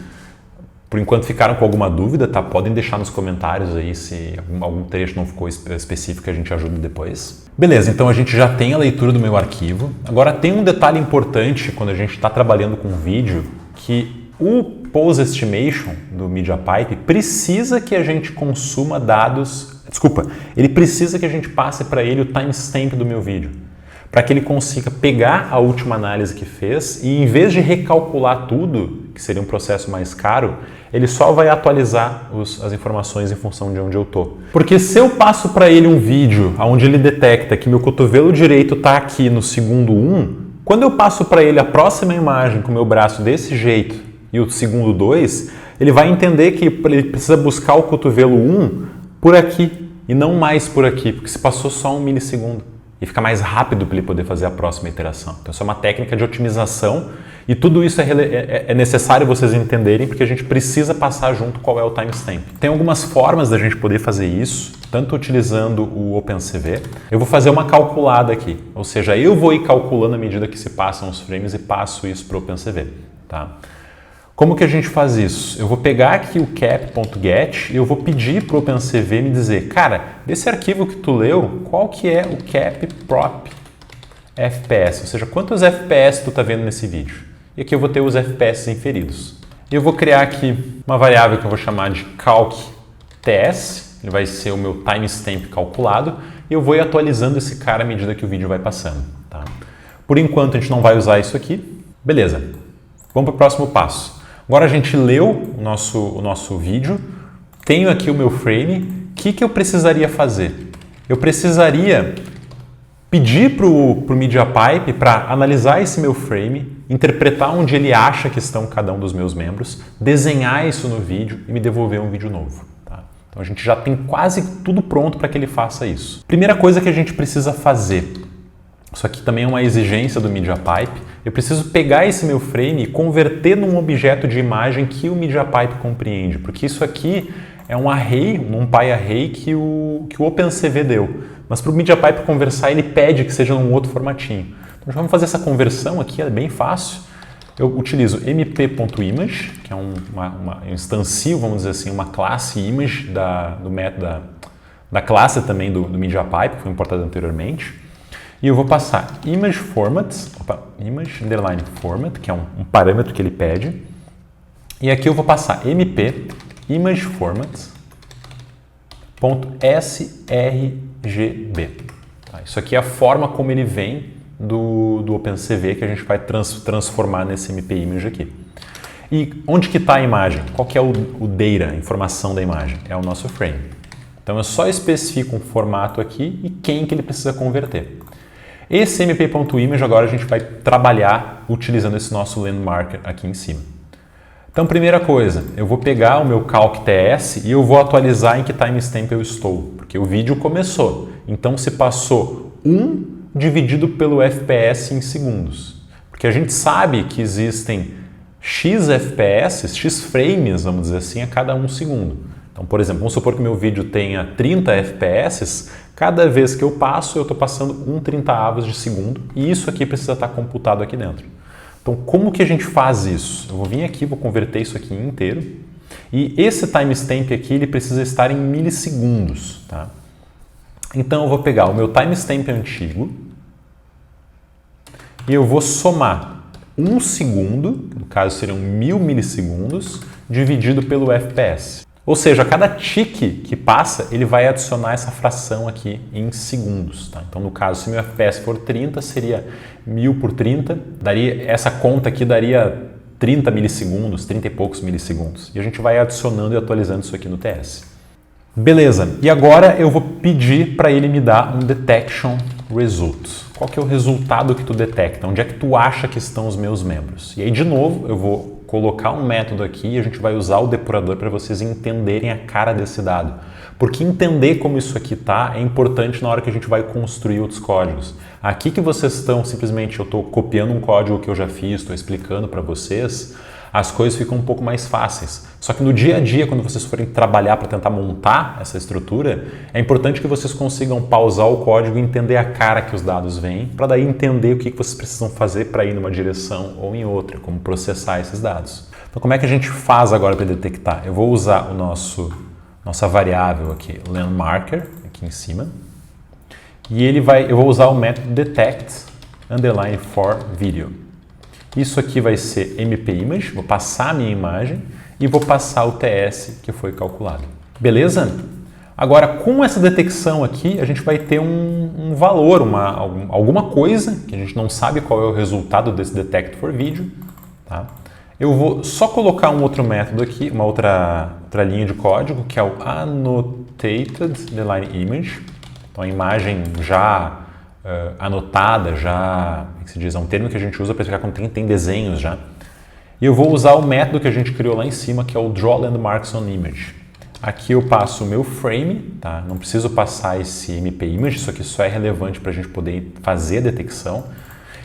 por enquanto ficaram com alguma dúvida, tá? Podem deixar nos comentários aí se algum trecho não ficou específico, a gente ajuda depois. Beleza, então a gente já tem a leitura do meu arquivo. Agora tem um detalhe importante quando a gente está trabalhando com vídeo, que o Pose Estimation do MediaPipe precisa que a gente consuma dados... Desculpa, ele precisa que a gente passe para ele o timestamp do meu vídeo, para que ele consiga pegar a última análise que fez e, em vez de recalcular tudo, que seria um processo mais caro, ele só vai atualizar as informações em função de onde eu estou. Porque se eu passo para ele um vídeo onde ele detecta que meu cotovelo direito está aqui no segundo 1, quando eu passo para ele a próxima imagem com o meu braço desse jeito e o segundo 2, ele vai entender que ele precisa buscar o cotovelo 1 por aqui e não mais por aqui, porque se passou só 1 milissegundo. E fica mais rápido para ele poder fazer a próxima iteração. Então, isso é uma técnica de otimização e tudo isso é necessário vocês entenderem porque a gente precisa passar junto qual é o timestamp. Tem algumas formas da gente poder fazer isso, tanto utilizando o OpenCV. Eu vou fazer uma calculada aqui, ou seja, eu vou ir calculando à medida que se passam os frames e passo isso para o OpenCV. Tá? Como que a gente faz isso? Eu vou pegar aqui o cap.get e eu vou pedir para o OpenCV me dizer, cara, desse arquivo que tu leu, qual que é o cap prop FPS? Ou seja, quantos FPS tu está vendo nesse vídeo? E aqui eu vou ter os FPS inferidos. E eu vou criar aqui uma variável que eu vou chamar de calc_ts, ele vai ser o meu timestamp calculado, e eu vou ir atualizando esse cara à medida que o vídeo vai passando. Tá? Por enquanto a gente não vai usar isso aqui. Beleza, vamos para o próximo passo. Agora a gente leu o nosso vídeo, tenho aqui o meu frame, o que eu precisaria fazer? Eu precisaria pedir para o MediaPipe para analisar esse meu frame, interpretar onde ele acha que estão cada um dos meus membros, desenhar isso no vídeo e me devolver um vídeo novo. Tá? Então a gente já tem quase tudo pronto para que ele faça isso. Primeira coisa que a gente precisa fazer, isso aqui também é uma exigência do MediaPipe, eu preciso pegar esse meu frame e converter num objeto de imagem que o MediaPipe compreende, porque isso aqui é um array, um NumPy array que o OpenCV deu. Mas para o MediaPipe conversar, ele pede que seja num outro formatinho. Então vamos fazer essa conversão aqui, é bem fácil. Eu utilizo mp.image, que é um instancio, vamos dizer assim, uma classe image do método da classe também do MediaPipe, que foi importada anteriormente. E eu vou passar image format, que é um parâmetro que ele pede. E aqui eu vou passar mp image format.srgb. Tá? Isso aqui é a forma como ele vem do OpenCV que a gente vai transformar nesse mp image aqui. E onde que está a imagem? Qual que é o data, a informação da imagem? É o nosso frame. Então eu só especifico um formato aqui e quem que ele precisa converter. Esse mp.image agora a gente vai trabalhar utilizando esse nosso landmarker aqui em cima. Então, primeira coisa, eu vou pegar o meu calc_ts e eu vou atualizar em que timestamp eu estou, porque o vídeo começou. Então, se passou 1 dividido pelo FPS em segundos. Porque a gente sabe que existem x FPS, x frames, vamos dizer assim, a cada 1 segundo. Então, por exemplo, vamos supor que meu vídeo tenha 30 FPS, cada vez que eu passo, eu estou passando 1/30 de segundo e isso aqui precisa estar computado aqui dentro. Então, como que a gente faz isso? Eu vou vir aqui, vou converter isso aqui inteiro e esse timestamp aqui ele precisa estar em milissegundos. Tá? Então, eu vou pegar o meu timestamp antigo e eu vou somar 1 segundo, no caso seriam 1000 milissegundos, dividido pelo FPS. Ou seja, cada tique que passa, ele vai adicionar essa fração aqui em segundos. Tá? Então, no caso, se meu FPS for 30, seria 1000 por 30. Essa conta aqui daria 30 milissegundos, 30 e poucos milissegundos. E a gente vai adicionando e atualizando isso aqui no TS. Beleza, e agora eu vou pedir para ele me dar um detection result. Qual que é o resultado que tu detecta? Onde é que tu acha que estão os meus membros? E aí, de novo, eu vou colocar um método aqui e a gente vai usar o depurador para vocês entenderem a cara desse dado. Porque entender como isso aqui tá é importante na hora que a gente vai construir outros códigos. Aqui que vocês estão, simplesmente eu estou copiando um código que eu já fiz, estou explicando para vocês, as coisas ficam um pouco mais fáceis. Só que no dia a dia, quando vocês forem trabalhar para tentar montar essa estrutura, é importante que vocês consigam pausar o código e entender a cara que os dados vêm, para daí entender o que vocês precisam fazer para ir numa direção ou em outra, como processar esses dados. Então, como é que a gente faz agora para detectar? Eu vou usar o nossa variável aqui, landMarker, aqui em cima, e eu vou usar o método detect_for_video. Isso aqui vai ser MP_image, vou passar a minha imagem e vou passar o TS que foi calculado. Beleza? Agora, com essa detecção aqui, a gente vai ter um valor, alguma coisa, que a gente não sabe qual é o resultado desse detect for video. Tá? Eu vou só colocar um outro método aqui, uma outra linha de código, que é o annotated_image. Então, a imagem já anotada, como é que se diz? É um termo que a gente usa para explicar quando tem desenhos já. E eu vou usar o método que a gente criou lá em cima, que é o drawLandMarksOnImage. Aqui eu passo o meu frame, tá? Não preciso passar esse MP_image, isso aqui só é relevante para a gente poder fazer a detecção.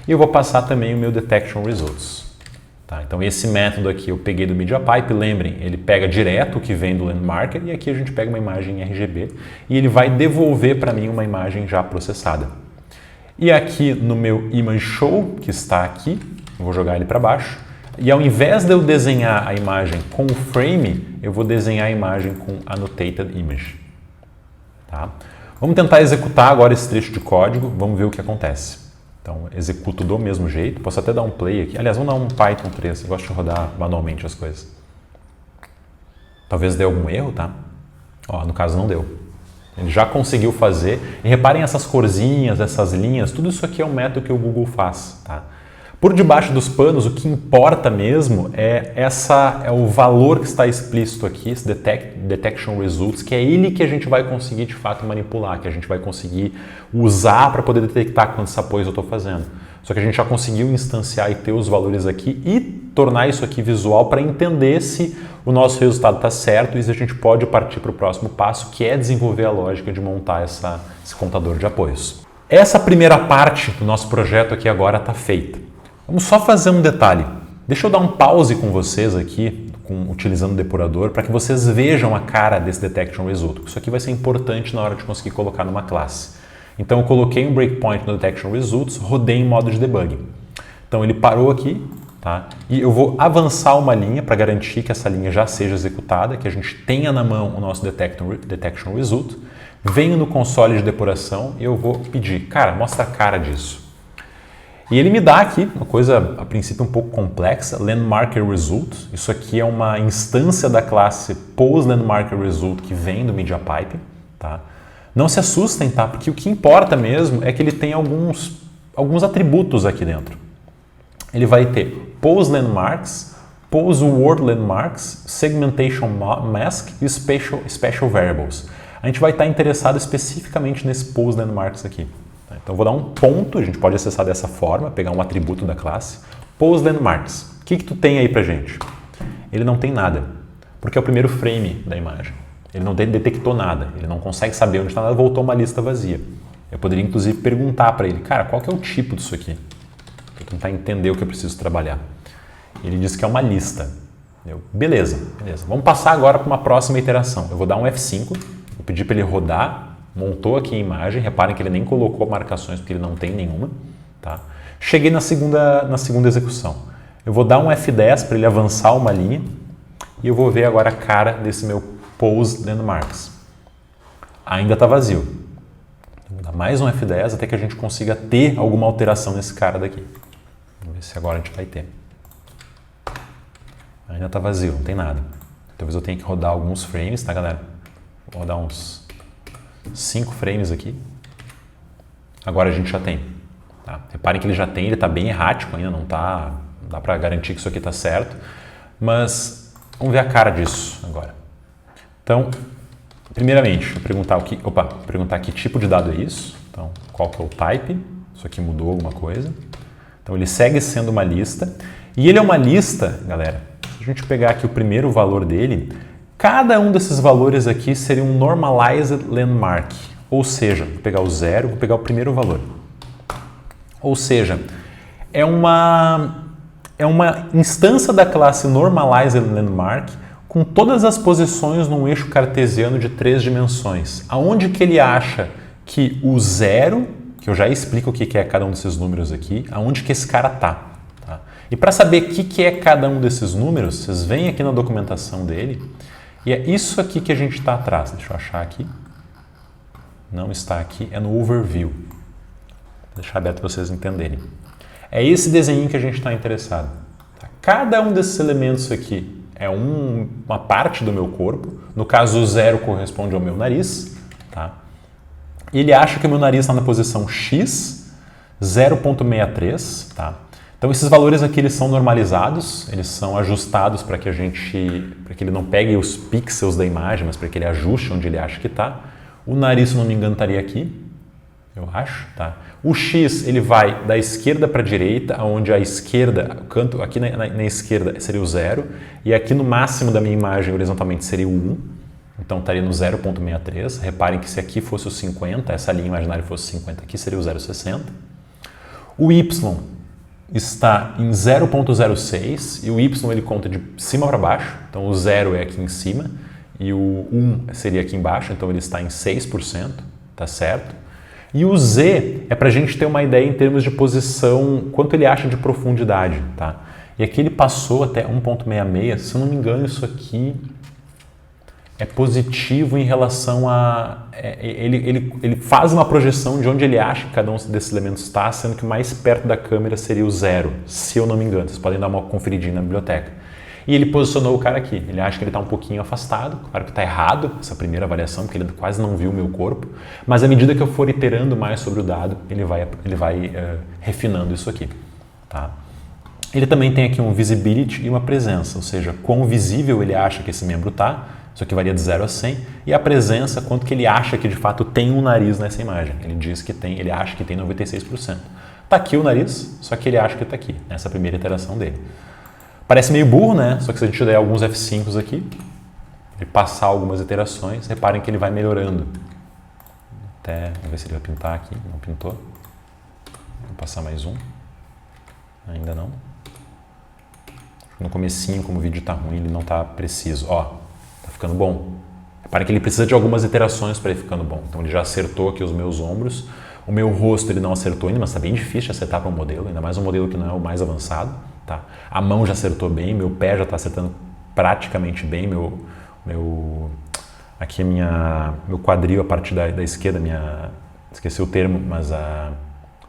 E eu vou passar também o meu DetectionResults. Tá? Então esse método aqui eu peguei do MediaPipe, lembrem, ele pega direto o que vem do landMarker e aqui a gente pega uma imagem RGB e ele vai devolver para mim uma imagem já processada. E aqui no meu ImageShow, que está aqui, eu vou jogar ele para baixo, e ao invés de eu desenhar a imagem com o frame, eu vou desenhar a imagem com annotated_image. Tá? Vamos tentar executar agora esse trecho de código, vamos ver o que acontece. Então, executo do mesmo jeito, posso até dar um play aqui. Aliás, vamos dar um Python 3, eu gosto de rodar manualmente as coisas. Talvez dê algum erro, tá? Ó, no caso não deu. Ele já conseguiu fazer. E reparem essas corzinhas, essas linhas, tudo isso aqui é um método que o Google faz. Tá? Por debaixo dos panos, o que importa mesmo é o valor que está explícito aqui, esse detection results, que é ele que a gente vai conseguir de fato manipular, que a gente vai conseguir usar para poder detectar quantos apoios eu estou fazendo. Só que a gente já conseguiu instanciar e ter os valores aqui e tornar isso aqui visual para entender se o nosso resultado está certo e se a gente pode partir para o próximo passo, que é desenvolver a lógica de montar esse contador de apoios. Essa primeira parte do nosso projeto aqui agora está feita. Vamos só fazer um detalhe. Deixa eu dar um pause com vocês aqui, utilizando o depurador, para que vocês vejam a cara desse detection result. Isso aqui vai ser importante na hora de conseguir colocar numa classe. Então eu coloquei um breakpoint no detection results, rodei em modo de debug. Então ele parou aqui, tá? E eu vou avançar uma linha para garantir que essa linha já seja executada, que a gente tenha na mão o nosso detection result. Venho no console de depuração e eu vou pedir, cara, mostra a cara disso. E ele me dá aqui uma coisa, a princípio, um pouco complexa, landMarkerResult. Isso aqui é uma instância da classe posLandMarkerResult que vem do MediaPipe. Tá? Não se assustem, tá? Porque o que importa mesmo é que ele tem alguns atributos aqui dentro. Ele vai ter posLandMarks, posWordLandMarks, Segmentation Mask e Special Variables. A gente vai estar interessado especificamente nesse posLandMarks aqui. Então, vou dar um ponto, a gente pode acessar dessa forma, pegar um atributo da classe, posLandMarks. O que tu tem aí pra gente? Ele não tem nada, porque é o primeiro frame da imagem. Ele não detectou nada, ele não consegue saber onde está nada, voltou uma lista vazia. Eu poderia, inclusive, perguntar para ele, cara, qual que é o tipo disso aqui? Para tentar entender o que eu preciso trabalhar. Ele disse que é uma lista. Beleza. Vamos passar agora para uma próxima iteração. Eu vou dar um F5, vou pedir para ele rodar. Montou aqui a imagem, reparem que ele nem colocou marcações porque ele não tem nenhuma. Tá? Cheguei na segunda execução. Eu vou dar um F10 para ele avançar uma linha e eu vou ver agora a cara desse meu posLandMarks. Ainda está vazio. Vou dar mais um F10 até que a gente consiga ter alguma alteração nesse cara daqui. Vamos ver se agora a gente vai ter. Ainda está vazio, não tem nada. Talvez eu tenha que rodar alguns frames, tá, galera? Vou rodar uns 5 frames aqui. Agora a gente já tem. Tá? Reparem que ele já tem, ele está bem errático ainda, não dá para garantir que isso aqui está certo. Mas vamos ver a cara disso agora. Então, primeiramente, vou perguntar que tipo de dado é isso. Então, qual que é o type? Isso aqui mudou alguma coisa. Então, ele segue sendo uma lista. E ele é uma lista, galera, se a gente pegar aqui o primeiro valor dele, Cada um desses valores aqui seria um normalized landmark, ou seja, vou pegar o 0, vou pegar o primeiro valor. Ou seja, é uma instância da classe normalized landmark com todas as posições num eixo cartesiano de 3 dimensões. Aonde que ele acha que o 0, que eu já explico o que é cada um desses números aqui, aonde que esse cara está. Tá? E para saber o que é cada um desses números, vocês vêm aqui na documentação dele, e é isso aqui que a gente está atrás. Deixa eu achar aqui. Não está aqui, é no overview. Vou deixar aberto para vocês entenderem. É esse desenho que a gente está interessado. Tá? Cada um desses elementos aqui é uma parte do meu corpo. No caso, o 0 corresponde ao meu nariz. Tá? Ele acha que o meu nariz está na posição X, 0,63. Tá? Então, esses valores aqui eles são normalizados, eles são ajustados para que ele não pegue os pixels da imagem, mas para que ele ajuste onde ele acha que está. O nariz, se não me engano, estaria aqui, eu acho. Tá? O X ele vai da esquerda para a direita, onde a esquerda, o canto aqui na esquerda seria o 0, e aqui no máximo da minha imagem horizontalmente seria o 1, então estaria no 0,63. Reparem que se aqui fosse o 50, essa linha imaginária fosse 50, aqui seria o 0,60. O Y está em 0,06 e o Y ele conta de cima para baixo, então o 0 é aqui em cima e o 1 seria aqui embaixo, então ele está em 6%, tá certo? E o Z é para a gente ter uma ideia em termos de posição, quanto ele acha de profundidade, tá? E aqui ele passou até 1,66, se eu não me engano isso aqui é positivo em relação a... Ele faz uma projeção de onde ele acha que cada um desses elementos está, sendo que o mais perto da câmera seria o 0, se eu não me engano. Vocês podem dar uma conferidinha na biblioteca. E ele posicionou o cara aqui. Ele acha que ele está um pouquinho afastado. Claro que está errado essa primeira avaliação, porque ele quase não viu o meu corpo. Mas à medida que eu for iterando mais sobre o dado, ele vai refinando isso aqui. Tá? Ele também tem aqui um visibility e uma presença, ou seja, quão visível ele acha que esse membro está. Isso aqui varia de 0 a 100. E a presença, quanto que ele acha que de fato tem um nariz nessa imagem. Ele diz que tem, ele acha que tem 96%. Está aqui o nariz, só que ele acha que está aqui, nessa primeira iteração dele. Parece meio burro, né? Só que se a gente der alguns F5s aqui, ele passar algumas iterações, reparem que ele vai melhorando. Vamos ver se ele vai pintar aqui. Não pintou. Vou passar mais um. Ainda não. No comecinho, como o vídeo está ruim, ele não está preciso. Ó, tá ficando bom. Reparem que ele precisa de algumas iterações para ele ficando bom. Então ele já acertou aqui os meus ombros. O meu rosto ele não acertou ainda, mas está bem difícil de acertar para um modelo, ainda mais um modelo que não é o mais avançado. Tá? A mão já acertou bem, meu pé já está acertando praticamente bem, aqui meu quadril, a parte da esquerda, esqueci o termo, mas a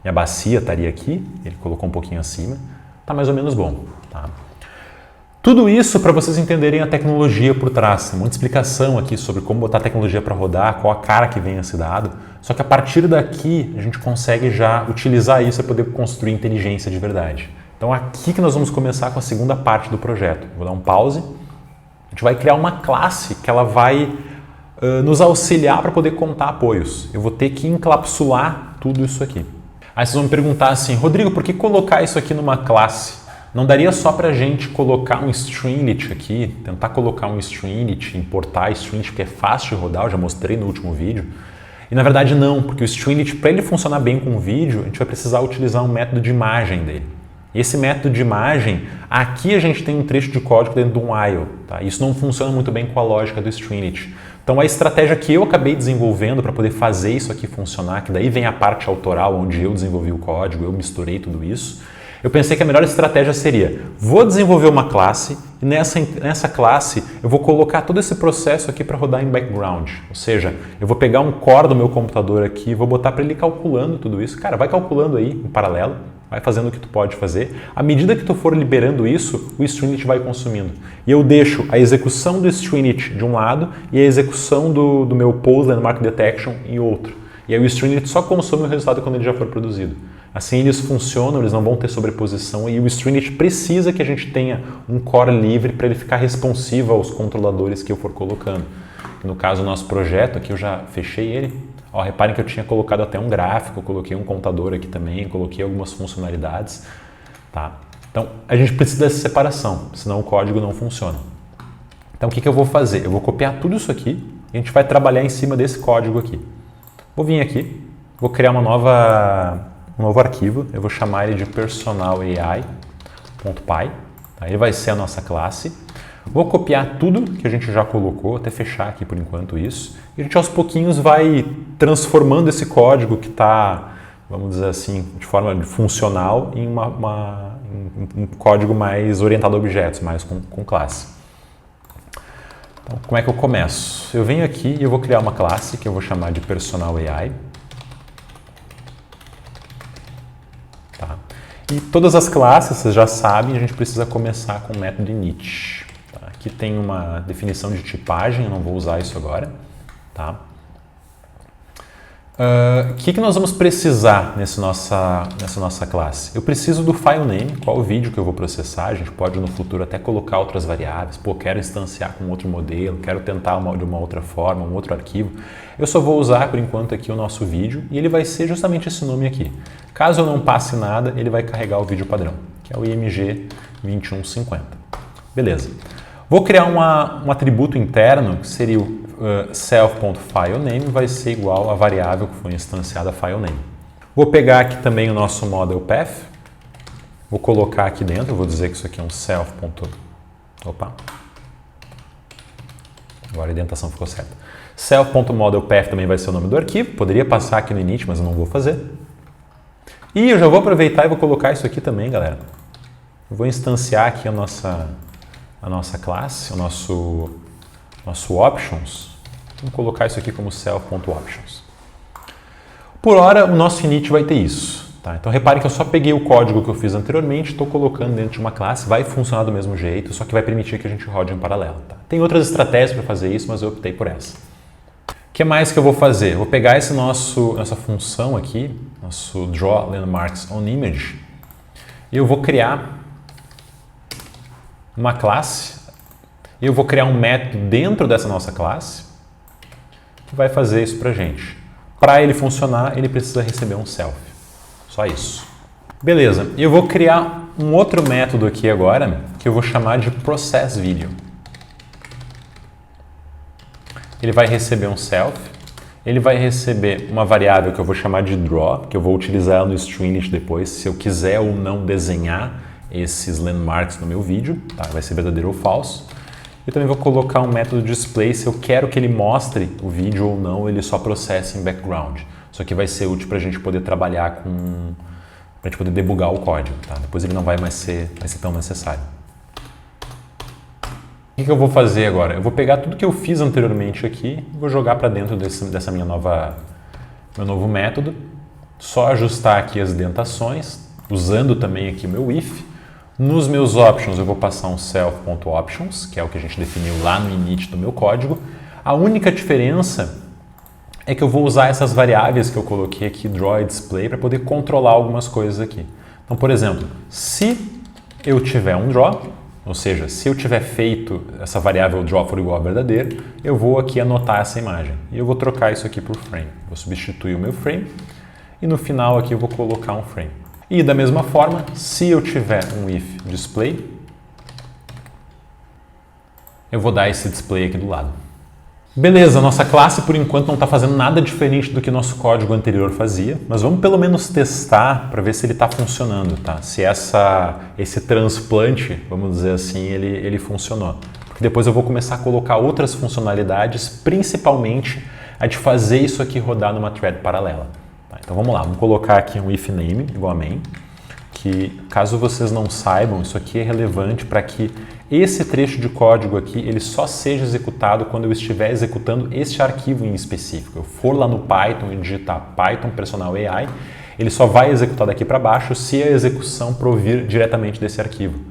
minha bacia estaria aqui, ele colocou um pouquinho acima, está mais ou menos bom. Tá? Tudo isso para vocês entenderem a tecnologia por trás, muita explicação aqui sobre como botar a tecnologia para rodar, qual a cara que vem esse dado, só que a partir daqui a gente consegue já utilizar isso para poder construir inteligência de verdade. Então aqui que nós vamos começar com a segunda parte do projeto. Vou dar um pause. A gente vai criar uma classe que ela vai nos auxiliar para poder contar apoios. Eu vou ter que encapsular tudo isso aqui. Aí vocês vão me perguntar assim, Rodrigo, por que colocar isso aqui numa classe? Não daria só para a gente colocar um stringlet aqui, tentar colocar um stringlet, importar stringlet, porque é fácil de rodar, eu já mostrei no último vídeo. E na verdade não, porque o stringlet, para ele funcionar bem com o vídeo, a gente vai precisar utilizar um método de imagem dele. Esse método de imagem, aqui a gente tem um trecho de código dentro de um while. Tá? Isso não funciona muito bem com a lógica do stringlet. Então a estratégia que eu acabei desenvolvendo para poder fazer isso aqui funcionar, que daí vem a parte autoral, onde eu desenvolvi o código, eu misturei tudo isso, eu pensei que a melhor estratégia seria, vou desenvolver uma classe e nessa classe eu vou colocar todo esse processo aqui para rodar em background. Ou seja, eu vou pegar um core do meu computador aqui e vou botar para ele calculando tudo isso. Cara, vai calculando aí em paralelo. Vai fazendo o que tu pode fazer. À medida que tu for liberando isso, o stringlet vai consumindo. E eu deixo a execução do stringlet de um lado e a execução do meu pose landmark detection em outro. E aí o stringlet só consome o resultado quando ele já for produzido. Assim eles funcionam, eles não vão ter sobreposição e o stringlet precisa que a gente tenha um core livre para ele ficar responsivo aos controladores que eu for colocando. No caso, o nosso projeto, aqui eu já fechei ele. Ó, reparem que eu tinha colocado até um gráfico, eu coloquei um contador aqui também, coloquei algumas funcionalidades. Tá? Então, a gente precisa dessa separação, senão o código não funciona. Então o que eu vou fazer? Eu vou copiar tudo isso aqui e a gente vai trabalhar em cima desse código aqui. Vou vir aqui, vou criar um novo arquivo, eu vou chamar ele de personalai.py, tá? Ele vai ser a nossa classe. Vou copiar tudo que a gente já colocou, até fechar aqui por enquanto isso, e a gente aos pouquinhos vai transformando esse código que está, vamos dizer assim, de forma funcional em um código mais orientado a objetos, mais com classe. Então, como é que eu começo? Eu venho aqui e eu vou criar uma classe que eu vou chamar de personalai. Tá? E todas as classes, vocês já sabem, a gente precisa começar com o método init. Tá? Aqui tem uma definição de tipagem, eu não vou usar isso agora. Tá? O que nós vamos precisar nessa nossa classe? Eu preciso do file name, qual o vídeo que eu vou processar. A gente pode no futuro até colocar outras variáveis. Pô, quero instanciar com outro modelo, quero tentar de uma outra forma, um outro arquivo. Eu só vou usar por enquanto aqui o nosso vídeo e ele vai ser justamente esse nome aqui. Caso eu não passe nada, ele vai carregar o vídeo padrão, que é o IMG 2150. Beleza. Vou criar um atributo interno que seria o self.filename, vai ser igual à variável que foi instanciada filename. Vou pegar aqui também o nosso model path, vou colocar aqui dentro, vou dizer que isso aqui é um self. Opa! Agora a indentação ficou certa. Self.modelpath também vai ser o nome do arquivo, poderia passar aqui no init, mas eu não vou fazer. E eu já vou aproveitar e vou colocar isso aqui também, galera. Eu vou instanciar aqui a nossa classe, o nosso options. Vamos colocar isso aqui como self.options. Por hora, o nosso init vai ter isso. Tá? Então, repare que eu só peguei o código que eu fiz anteriormente, estou colocando dentro de uma classe, vai funcionar do mesmo jeito, só que vai permitir que a gente rode em paralelo. Tá? Tem outras estratégias para fazer isso, mas eu optei por essa. O que mais que eu vou fazer? Eu vou pegar essa função aqui, nosso draw landmarks on image, e eu vou criar uma classe. Eu vou criar um método dentro dessa nossa classe que vai fazer isso para a gente. Para ele funcionar, ele precisa receber um self. Só isso. Beleza. Eu vou criar um outro método aqui agora que eu vou chamar de processVideo. Ele vai receber um self. Ele vai receber uma variável que eu vou chamar de draw, que eu vou utilizar no stringit depois, se eu quiser ou não desenhar esses landmarks no meu vídeo. Tá? Vai ser verdadeiro ou falso. Eu também vou colocar um método display se eu quero que ele mostre o vídeo ou não, ele só processa em background. Isso aqui vai ser útil para a gente poder trabalhar para a gente poder debugar o código. Tá? Depois ele não vai mais ser tão necessário. O que eu vou fazer agora? Eu vou pegar tudo que eu fiz anteriormente aqui e vou jogar para dentro dessa meu novo método. Só ajustar aqui as indentações, usando também aqui o meu if. Nos meus options eu vou passar um self.options, que é o que a gente definiu lá no init do meu código. A única diferença é que eu vou usar essas variáveis que eu coloquei aqui, draw e display, para poder controlar algumas coisas aqui. Então, por exemplo, se eu tiver um draw, ou seja, se eu tiver feito essa variável draw for igual a verdadeiro, eu vou aqui anotar essa imagem. E eu vou trocar isso aqui por frame. Vou substituir o meu frame e no final aqui eu vou colocar um frame. E da mesma forma, se eu tiver um if display, eu vou dar esse display aqui do lado. Beleza, nossa classe por enquanto não está fazendo nada diferente do que nosso código anterior fazia, mas vamos pelo menos testar para ver se ele está funcionando, tá? Se esse transplante, vamos dizer assim, ele funcionou. Porque depois eu vou começar a colocar outras funcionalidades, principalmente a de fazer isso aqui rodar numa thread paralela. Então vamos lá, vamos colocar aqui um if name igual a main, que caso vocês não saibam, isso aqui é relevante para que esse trecho de código aqui ele só seja executado quando eu estiver executando este arquivo em específico. Eu for lá no Python e digitar Python personalai, ele só vai executar daqui para baixo se a execução provir diretamente desse arquivo.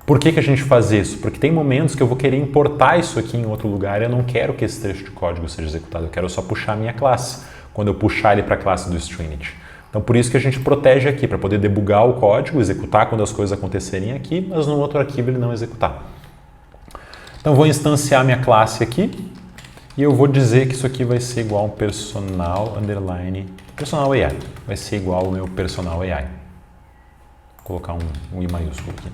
Por que a gente faz isso? Porque tem momentos que eu vou querer importar isso aqui em outro lugar e eu não quero que esse trecho de código seja executado, eu quero só puxar a minha classe, quando eu puxar ele para a classe do stringit. Então, por isso que a gente protege aqui, para poder debugar o código, executar quando as coisas acontecerem aqui, mas no outro arquivo ele não executar. Então, vou instanciar minha classe aqui e eu vou dizer que isso aqui vai ser igual ao personalai. Vai ser igual ao meu personalai. Vou colocar um I maiúsculo aqui.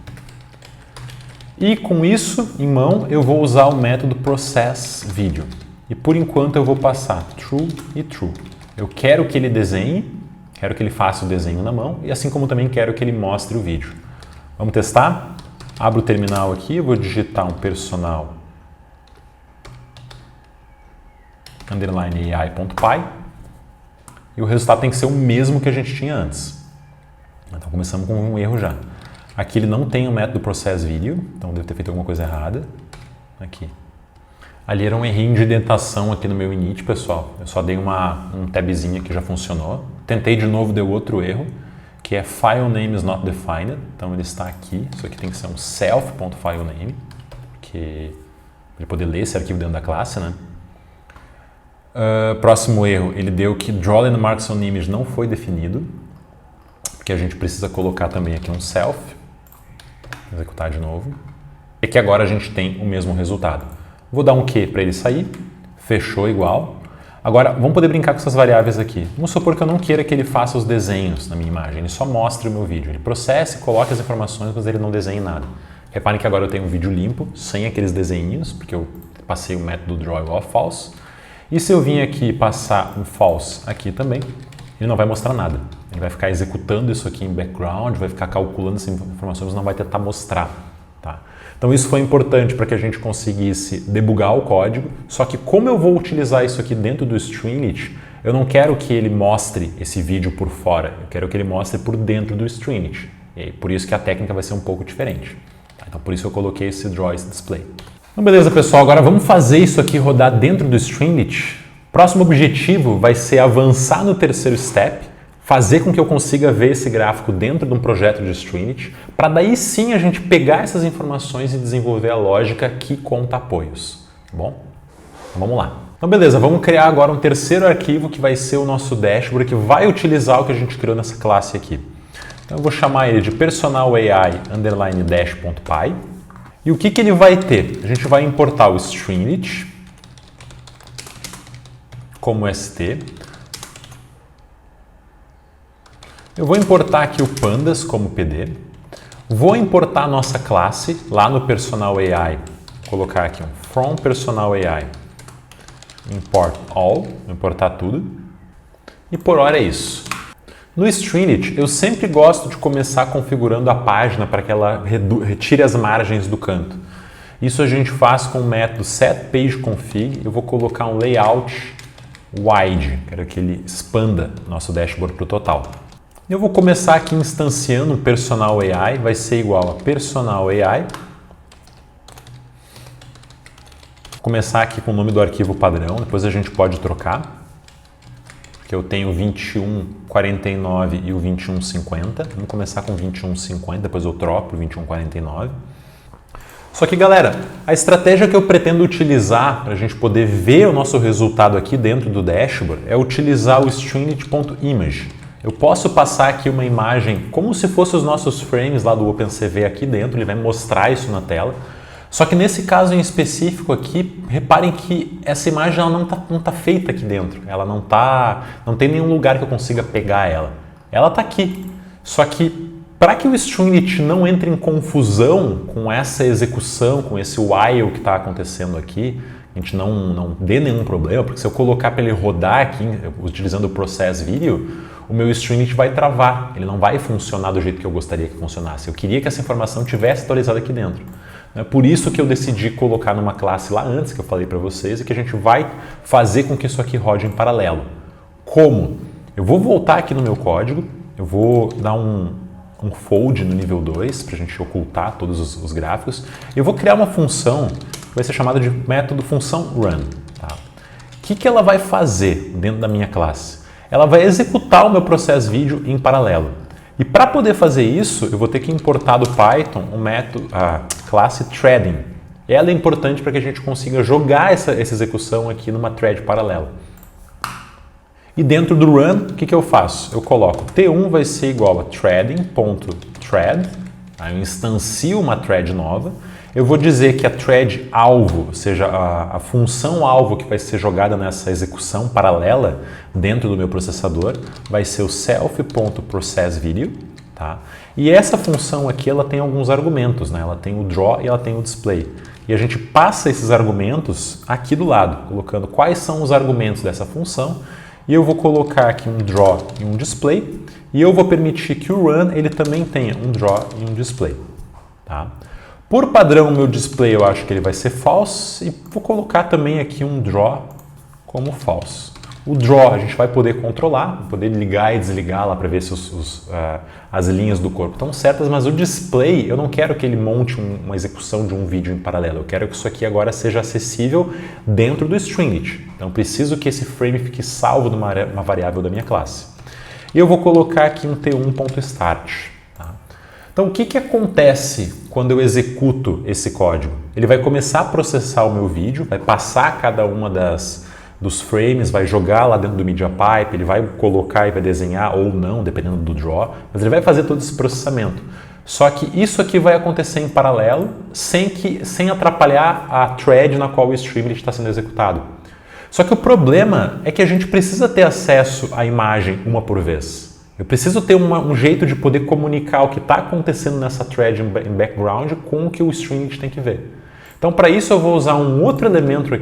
E com isso em mão, eu vou usar o método processVideo. E por enquanto eu vou passar true e true. Eu quero que ele desenhe, quero que ele faça o desenho na mão, e assim como também quero que ele mostre o vídeo. Vamos testar? Abro o terminal aqui, eu vou digitar um personal _ai.py e o resultado tem que ser o mesmo que a gente tinha antes. Então começamos com um erro já. Aqui ele não tem o método processVideo, então devo ter feito alguma coisa errada. Aqui. Ali era um errinho de indentação aqui no meu init, pessoal. Eu só dei um tabzinho que já funcionou. Tentei de novo, deu outro erro, que é file name is not defined. Então ele está aqui. Isso aqui tem que ser um self.filename, para ele poder ler esse arquivo dentro da classe, né? Próximo erro, ele deu que draw landmarks on image não foi definido, porque a gente precisa colocar também aqui um self. Vou executar de novo. E que agora a gente tem o mesmo resultado. Vou dar um Q para ele sair, fechou igual. Agora, vamos poder brincar com essas variáveis aqui. Vamos supor que eu não queira que ele faça os desenhos na minha imagem, ele só mostre o meu vídeo. Ele processe, coloque as informações, mas ele não desenhe nada. Reparem que agora eu tenho um vídeo limpo, sem aqueles desenhinhos, porque eu passei o método draw igual false. E se eu vim aqui passar um false aqui também, ele não vai mostrar nada. Ele vai ficar executando isso aqui em background, vai ficar calculando essas informações, mas não vai tentar mostrar. Tá? Então isso foi importante para que a gente conseguisse debugar o código, só que como eu vou utilizar isso aqui dentro do Streamlit, eu não quero que ele mostre esse vídeo por fora, eu quero que ele mostre por dentro do Streamlit. E por isso que a técnica vai ser um pouco diferente. Tá? Então por isso eu coloquei esse draw display. Então beleza, pessoal, agora vamos fazer isso aqui rodar dentro do Streamlit. Próximo objetivo vai ser avançar no terceiro step, fazer com que eu consiga ver esse gráfico dentro de um projeto de Streamlit, para daí sim a gente pegar essas informações e desenvolver a lógica que conta apoios. Tá bom? Então vamos lá. Então beleza, vamos criar agora um terceiro arquivo que vai ser o nosso dashboard, que vai utilizar o que a gente criou nessa classe aqui. Então eu vou chamar ele de personal_ai_dash.py. E o que ele vai ter? A gente vai importar o Streamlit como ST. Eu vou importar aqui o pandas como PD. Vou importar a nossa classe lá no personal_ai. Colocar aqui um from personal_ai import all, vou importar tudo. E por hora é isso. No Streamlit, eu sempre gosto de começar configurando a página para que ela retire as margens do canto. Isso a gente faz com o método setPageConfig. Eu vou colocar um layout wide, quero que ele expanda nosso dashboard para o total. Eu vou começar aqui instanciando o personal_ai, vai ser igual a personal_ai. Vou começar aqui com o nome do arquivo padrão, depois a gente pode trocar. Que eu tenho o 2149 e o 2150. Vamos começar com o 2150, depois eu troco o 2149. Só que, galera, a estratégia que eu pretendo utilizar para a gente poder ver o nosso resultado aqui dentro do dashboard é utilizar o streamlit.image. Eu posso passar aqui uma imagem como se fossem os nossos frames lá do OpenCV aqui dentro, ele vai mostrar isso na tela. Só que nesse caso em específico aqui, reparem que essa imagem ela não tá feita aqui dentro. Ela não tem nenhum lugar que eu consiga pegar ela. Ela está aqui. Só que para que o Streamlit não entre em confusão com essa execução, com esse while que está acontecendo aqui, a gente não dê nenhum problema, porque se eu colocar para ele rodar aqui, utilizando o processVideo, o meu Streamlit vai travar. Ele não vai funcionar do jeito que eu gostaria que funcionasse. Eu queria que essa informação tivesse atualizada aqui dentro. É por isso que eu decidi colocar numa classe lá antes, que eu falei para vocês, e que a gente vai fazer com que isso aqui rode em paralelo. Como? Eu vou voltar aqui no meu código, eu vou dar um fold no nível 2, para a gente ocultar todos os gráficos, e eu vou criar uma função que vai ser chamada de método função run. Tá? O que ela vai fazer dentro da minha classe? Ela vai executar o meu processVideo em paralelo. E para poder fazer isso, eu vou ter que importar do Python a classe threading. Ela é importante para que a gente consiga jogar essa execução aqui numa thread paralela. E dentro do run, o que eu faço? Eu coloco T1 vai ser igual a threading.thread, aí eu instancio uma thread nova. Eu vou dizer que a thread alvo, ou seja, a função alvo que vai ser jogada nessa execução paralela dentro do meu processador, vai ser o self.processVideo. Tá? E essa função aqui ela tem alguns argumentos, né? Ela tem o draw e ela tem o display. E a gente passa esses argumentos aqui do lado, colocando quais são os argumentos dessa função. E eu vou colocar aqui um draw e um display. E eu vou permitir que o run ele também tenha um draw e um display. Tá? Por padrão, o meu display eu acho que ele vai ser false. E vou colocar também aqui um draw como false. O draw a gente vai poder controlar, poder ligar e desligar lá para ver se as linhas do corpo estão certas, mas o display eu não quero que ele monte uma execução de um vídeo em paralelo, eu quero que isso aqui agora seja acessível dentro do Stringit. Então eu preciso que esse frame fique salvo numa variável da minha classe. E eu vou colocar aqui um t1.start. Tá? Então o que acontece quando eu executo esse código? Ele vai começar a processar o meu vídeo, vai passar cada uma dos frames, vai jogar lá dentro do MediaPipe, ele vai colocar e vai desenhar ou não, dependendo do draw, mas ele vai fazer todo esse processamento. Só que isso aqui vai acontecer em paralelo, sem atrapalhar a thread na qual o Streamlit está sendo executado. Só que o problema é que a gente precisa ter acesso à imagem uma por vez. Eu preciso ter um jeito de poder comunicar o que está acontecendo nessa thread em background com o que o Streamlit tem que ver. Então, para isso eu vou usar um outro elemento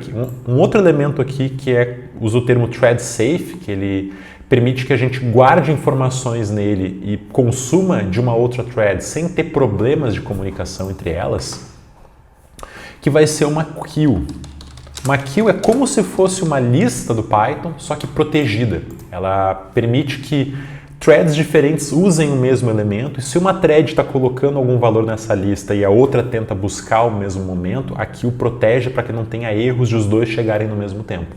aqui, que usa o termo thread safe, que ele permite que a gente guarde informações nele e consuma de uma outra thread sem ter problemas de comunicação entre elas, que vai ser uma queue. Uma queue é como se fosse uma lista do Python, só que protegida. Ela permite que threads diferentes usem o mesmo elemento, e se uma thread está colocando algum valor nessa lista e a outra tenta buscar o mesmo momento, a queue protege para que não tenha erros de os dois chegarem no mesmo tempo.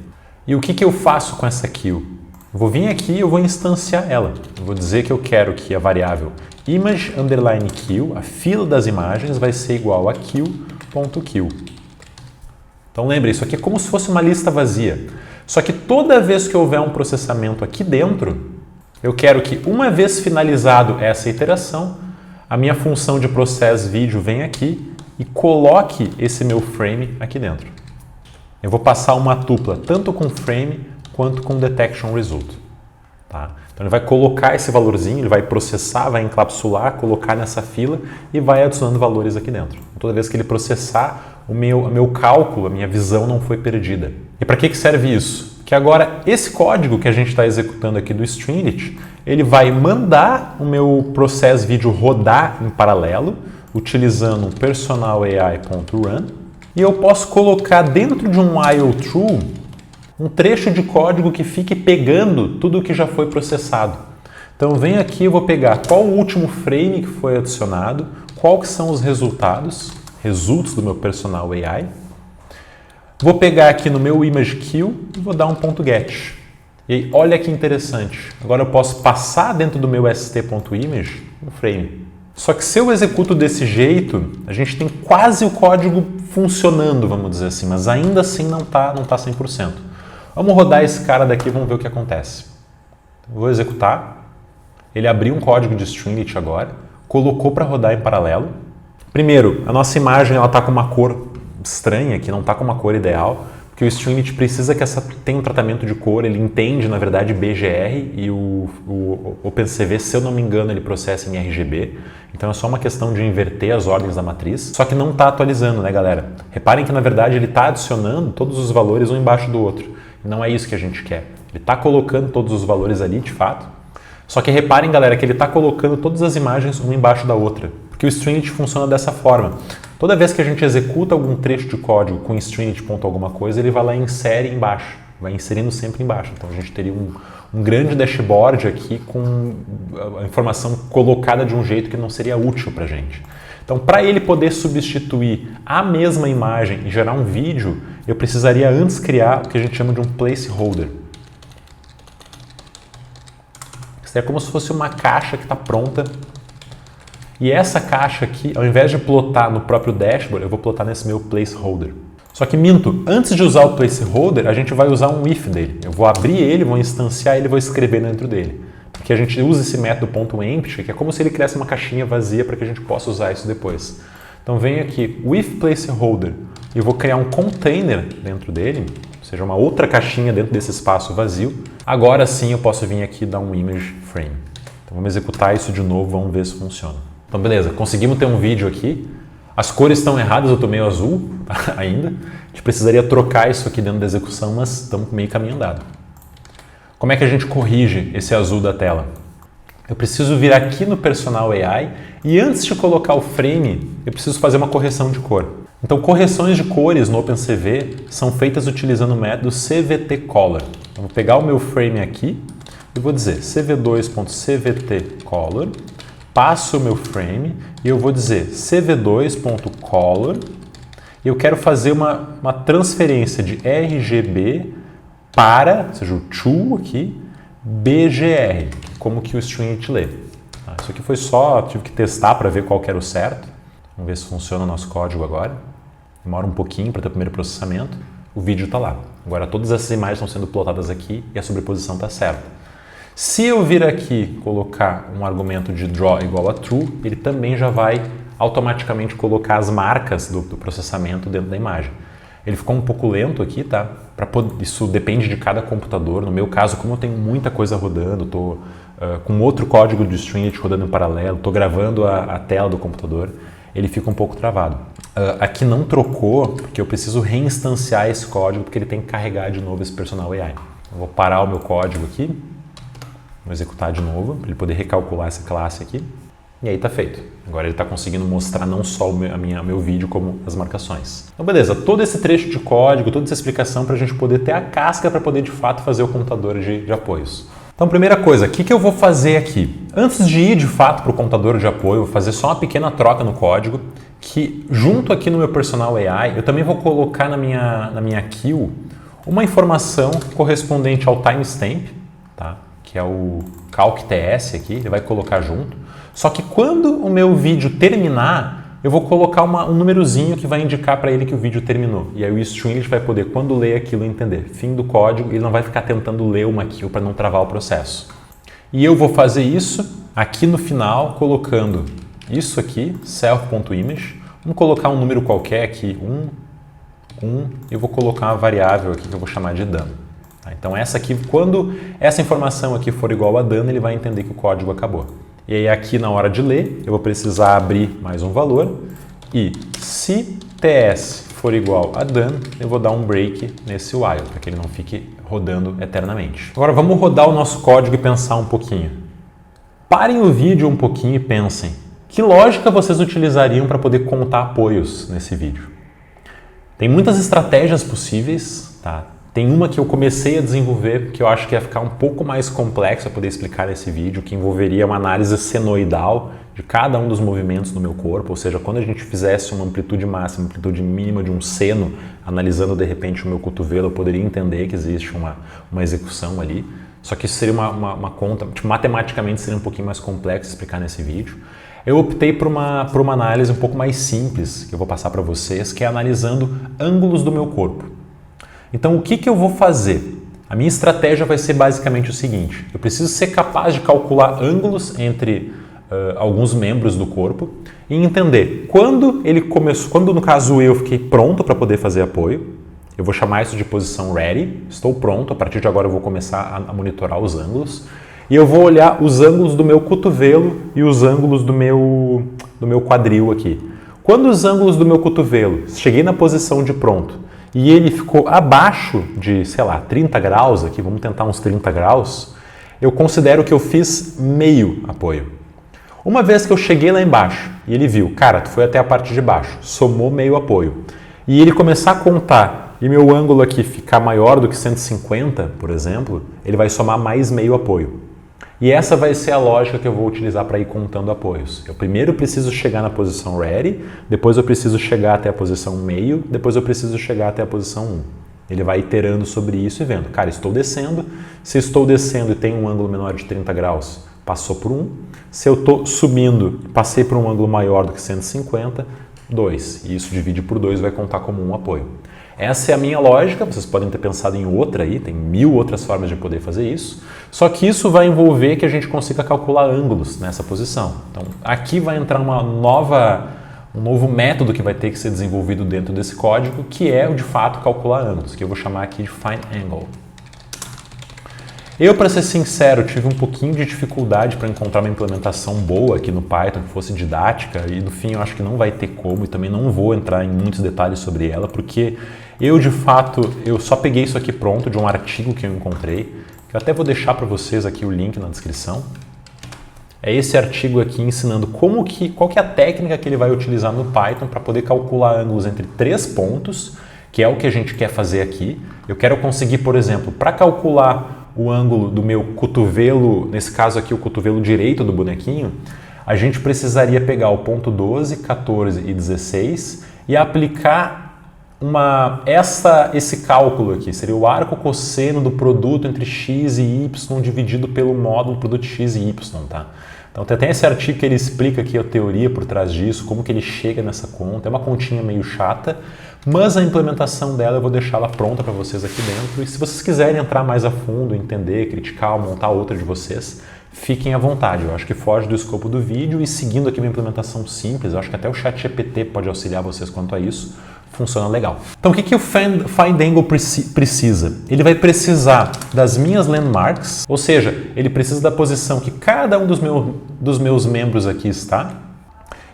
E o que eu faço com essa queue? Eu vou vir aqui e eu vou instanciar ela. Eu vou dizer que eu quero que a variável image_queue, a fila das imagens, vai ser igual a queue.queue. Então lembre, isso aqui é como se fosse uma lista vazia. Só que toda vez que houver um processamento aqui dentro, eu quero que, uma vez finalizado essa iteração, a minha função de process vídeo venha aqui e coloque esse meu frame aqui dentro. Eu vou passar uma tupla tanto com frame quanto com detection result. Tá? Então ele vai colocar esse valorzinho, ele vai processar, vai encapsular, colocar nessa fila e vai adicionando valores aqui dentro. Toda vez que ele processar, o meu cálculo, a minha visão não foi perdida. E para que serve isso? Que agora esse código que a gente está executando aqui do Stringit, ele vai mandar o meu process vídeo rodar em paralelo, utilizando um personalai.run, e eu posso colocar dentro de um IO_true um trecho de código que fique pegando tudo o que já foi processado. Então venho aqui, eu vou pegar qual o último frame que foi adicionado, qual que são os resultados do meu personalai. Vou pegar aqui no meu ImageQueue e vou dar um .get. E aí, olha que interessante. Agora eu posso passar dentro do meu st.image um frame. Só que se eu executo desse jeito, a gente tem quase o código funcionando, vamos dizer assim, mas ainda assim não tá 100%. Vamos rodar esse cara daqui e vamos ver o que acontece. Vou executar. Ele abriu um código de Stringit agora, colocou para rodar em paralelo. Primeiro, a nossa imagem ela está com uma cor estranha, que não está com uma cor ideal, porque o Stringit precisa que essa tenha um tratamento de cor, ele entende, na verdade, BGR e o OpenCV, se eu não me engano, ele processa em RGB, então é só uma questão de inverter as ordens da matriz, só que não está atualizando, né, galera? Reparem que, na verdade, ele está adicionando todos os valores um embaixo do outro, e não é isso que a gente quer. Ele está colocando todos os valores ali, de fato, só que reparem, galera, que ele está colocando todas as imagens uma embaixo da outra, porque o Stringit funciona dessa forma. Toda vez que a gente executa algum trecho de código com stringit ponto alguma coisa, ele vai lá e insere embaixo, vai inserindo sempre embaixo. Então a gente teria um grande dashboard aqui com a informação colocada de um jeito que não seria útil para a gente. Então, para ele poder substituir a mesma imagem e gerar um vídeo, eu precisaria antes criar o que a gente chama de um placeholder. Isso é como se fosse uma caixa que está pronta. E essa caixa aqui, ao invés de plotar no próprio dashboard, eu vou plotar nesse meu placeholder. Só que minto, antes de usar o placeholder, a gente vai usar um if dele. Eu vou abrir ele, vou instanciar ele e vou escrever dentro dele. Porque a gente usa esse método .empty, que é como se ele criasse uma caixinha vazia para que a gente possa usar isso depois. Então venho aqui, o if placeholder, e vou criar um container dentro dele, ou seja, uma outra caixinha dentro desse espaço vazio. Agora sim eu posso vir aqui e dar um image frame. Então vamos executar isso de novo, vamos ver se funciona. Então beleza, conseguimos ter um vídeo aqui. As cores estão erradas, eu estou meio azul ainda. A gente precisaria trocar isso aqui dentro da execução, mas estamos meio caminho andado. Como é que a gente corrige esse azul da tela? Eu preciso vir aqui no Personal AI e antes de colocar o frame, eu preciso fazer uma correção de cor. Então, correções de cores no OpenCV são feitas utilizando o método CVT Color. Eu vou pegar o meu frame aqui e vou dizer cv2.cvtcolor, passo o meu frame e eu vou dizer cv2.color e eu quero fazer uma transferência de RGB para, ou seja, o to aqui, BGR, como que o string lê. Isso aqui foi só, tive que testar para ver qual que era o certo. Vamos ver se funciona o nosso código agora. Demora um pouquinho para ter o primeiro processamento. O vídeo está lá. Agora todas essas imagens estão sendo plotadas aqui e a sobreposição está certa. Se eu vir aqui colocar um argumento de draw igual a true, ele também já vai automaticamente colocar as marcas do processamento dentro da imagem. Ele ficou um pouco lento aqui, tá? Isso depende de cada computador. No meu caso, como eu tenho muita coisa rodando, estou com outro código de Stringit rodando em paralelo, estou gravando a tela do computador, ele fica um pouco travado. Aqui não trocou, porque eu preciso reinstanciar esse código, porque ele tem que carregar de novo esse Personal AI. Eu vou parar o meu código aqui, vou executar de novo, para ele poder recalcular essa classe aqui. E aí está feito. Agora ele está conseguindo mostrar não só o meu vídeo, como as marcações. Então beleza, todo esse trecho de código, toda essa explicação para a gente poder ter a casca para poder de fato fazer o computador de apoios. Então primeira coisa, o que eu vou fazer aqui? Antes de ir de fato para o computador de apoio, eu vou fazer só uma pequena troca no código, que junto aqui no meu Personal AI, eu também vou colocar na minha queue uma informação correspondente ao timestamp, tá? Que é o calc.ts aqui, ele vai colocar junto. Só que quando o meu vídeo terminar, eu vou colocar um númerozinho que vai indicar para ele que o vídeo terminou. E aí o Stringit vai poder, quando ler aquilo, entender. Fim do código, ele não vai ficar tentando ler uma kill para não travar o processo. E eu vou fazer isso aqui no final, colocando isso aqui, self.image. Vamos colocar um número qualquer aqui, 1, eu vou colocar uma variável aqui que eu vou chamar de dano. Então essa aqui, quando essa informação aqui for igual a dano, ele vai entender que o código acabou. E aí aqui na hora de ler, eu vou precisar abrir mais um valor e se ts for igual a done, eu vou dar um break nesse while, para que ele não fique rodando eternamente. Agora vamos rodar o nosso código e pensar um pouquinho. Parem o vídeo um pouquinho e pensem. Que lógica vocês utilizariam para poder contar apoios nesse vídeo? Tem muitas estratégias possíveis, tá? Tem uma que eu comecei a desenvolver, que eu acho que ia ficar um pouco mais complexa para poder explicar nesse vídeo, que envolveria uma análise senoidal de cada um dos movimentos do meu corpo, ou seja, quando a gente fizesse uma amplitude máxima, amplitude mínima de um seno, analisando de repente o meu cotovelo, eu poderia entender que existe uma execução ali, só que isso seria uma conta, tipo, matematicamente seria um pouquinho mais complexo explicar nesse vídeo. Eu optei por uma análise um pouco mais simples, que eu vou passar para vocês, que é analisando ângulos do meu corpo. Então, o que eu vou fazer? A minha estratégia vai ser basicamente o seguinte: eu preciso ser capaz de calcular ângulos entre alguns membros do corpo e entender quando ele começou, quando no caso eu fiquei pronto para poder fazer apoio, eu vou chamar isso de posição ready, estou pronto, a partir de agora eu vou começar a monitorar os ângulos e eu vou olhar os ângulos do meu cotovelo e os ângulos do meu quadril aqui. Quando os ângulos do meu cotovelo, cheguei na posição de pronto, e ele ficou abaixo de, sei lá, 30 graus aqui, vamos tentar uns 30 graus, eu considero que eu fiz meio apoio. Uma vez que eu cheguei lá embaixo e ele viu, cara, tu foi até a parte de baixo, somou meio apoio, e ele começar a contar e meu ângulo aqui ficar maior do que 150, por exemplo, ele vai somar mais meio apoio. E essa vai ser a lógica que eu vou utilizar para ir contando apoios. Eu primeiro preciso chegar na posição ready, depois eu preciso chegar até a posição meio, depois eu preciso chegar até a posição 1. Ele vai iterando sobre isso e vendo, cara, estou descendo, se estou descendo e tem um ângulo menor de 30 graus, passou por 1. Se eu estou subindo, passei por um ângulo maior do que 150, 2. E isso divide por 2 vai contar como um apoio. Essa é a minha lógica, vocês podem ter pensado em outra aí, tem 1000 outras formas de poder fazer isso, só que isso vai envolver que a gente consiga calcular ângulos nessa posição. Então aqui vai entrar um novo método que vai ter que ser desenvolvido dentro desse código, que é o de fato calcular ângulos, que eu vou chamar aqui de Find Angle. Eu, para ser sincero, tive um pouquinho de dificuldade para encontrar uma implementação boa aqui no Python, que fosse didática, e no fim eu acho que não vai ter como, e também não vou entrar em muitos detalhes sobre ela, porque eu, de fato, eu só peguei isso aqui pronto de um artigo que eu encontrei, que eu até vou deixar para vocês aqui o link na descrição. É esse artigo aqui ensinando qual que é a técnica que ele vai utilizar no Python para poder calcular ângulos entre 3 pontos, que é o que a gente quer fazer aqui. Eu quero conseguir, por exemplo, para calcular o ângulo do meu cotovelo, nesse caso aqui o cotovelo direito do bonequinho, a gente precisaria pegar o ponto 12, 14 e 16 e aplicar esse cálculo aqui, seria o arco cosseno do produto entre x e y dividido pelo módulo produto x e y, tá? Então tem esse artigo que ele explica aqui a teoria por trás disso, como que ele chega nessa conta. É uma continha meio chata, mas a implementação dela eu vou deixá-la pronta para vocês aqui dentro. E se vocês quiserem entrar mais a fundo, entender, criticar ou montar outra de vocês, fiquem à vontade. Eu acho que foge do escopo do vídeo e seguindo aqui uma implementação simples, eu acho que até o ChatGPT pode auxiliar vocês quanto a isso. Funciona legal. Então o que o Find Angle precisa? Ele vai precisar das minhas landmarks, ou seja, ele precisa da posição que cada um dos meus membros aqui está,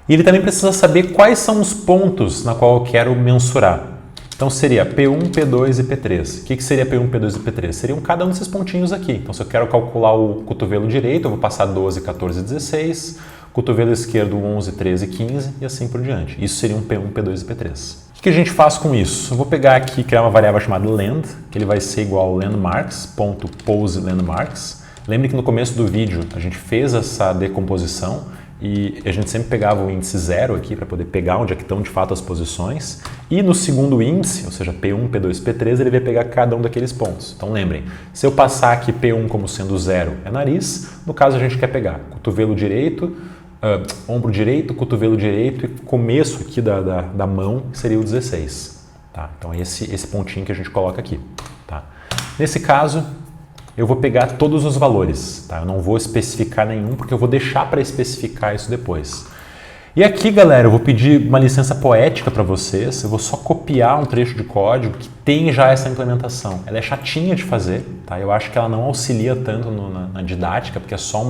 e ele também precisa saber quais são os pontos na qual eu quero mensurar. Então seria P1, P2 e P3. O que seria P1, P2 e P3? Seriam cada um desses pontinhos aqui. Então se eu quero calcular o cotovelo direito, eu vou passar 12, 14 e 16, cotovelo esquerdo 11, 13 e 15 e assim por diante. Isso seria um P1, P2 e P3. O que a gente faz com isso? Eu vou pegar aqui e criar uma variável chamada land, que ele vai ser igual ao landmarks.poseLandmarks. Lembre que no começo do vídeo a gente fez essa decomposição e a gente sempre pegava o índice 0 aqui para poder pegar onde é que estão de fato as posições. E no segundo índice, ou seja, P1, P2, P3, ele vai pegar cada um daqueles pontos. Então lembrem, se eu passar aqui P1 como sendo 0 é nariz, no caso a gente quer pegar cotovelo direito, ombro direito, cotovelo direito e começo aqui da mão seria o 16. Tá? Então esse pontinho que a gente coloca aqui. Tá? Nesse caso, eu vou pegar todos os valores. Tá? Eu não vou especificar nenhum, porque eu vou deixar para especificar isso depois. E aqui, galera, eu vou pedir uma licença poética para vocês. Eu vou só copiar um trecho de código que tem já essa implementação. Ela é chatinha de fazer, tá? Eu acho que ela não auxilia tanto na didática, porque é só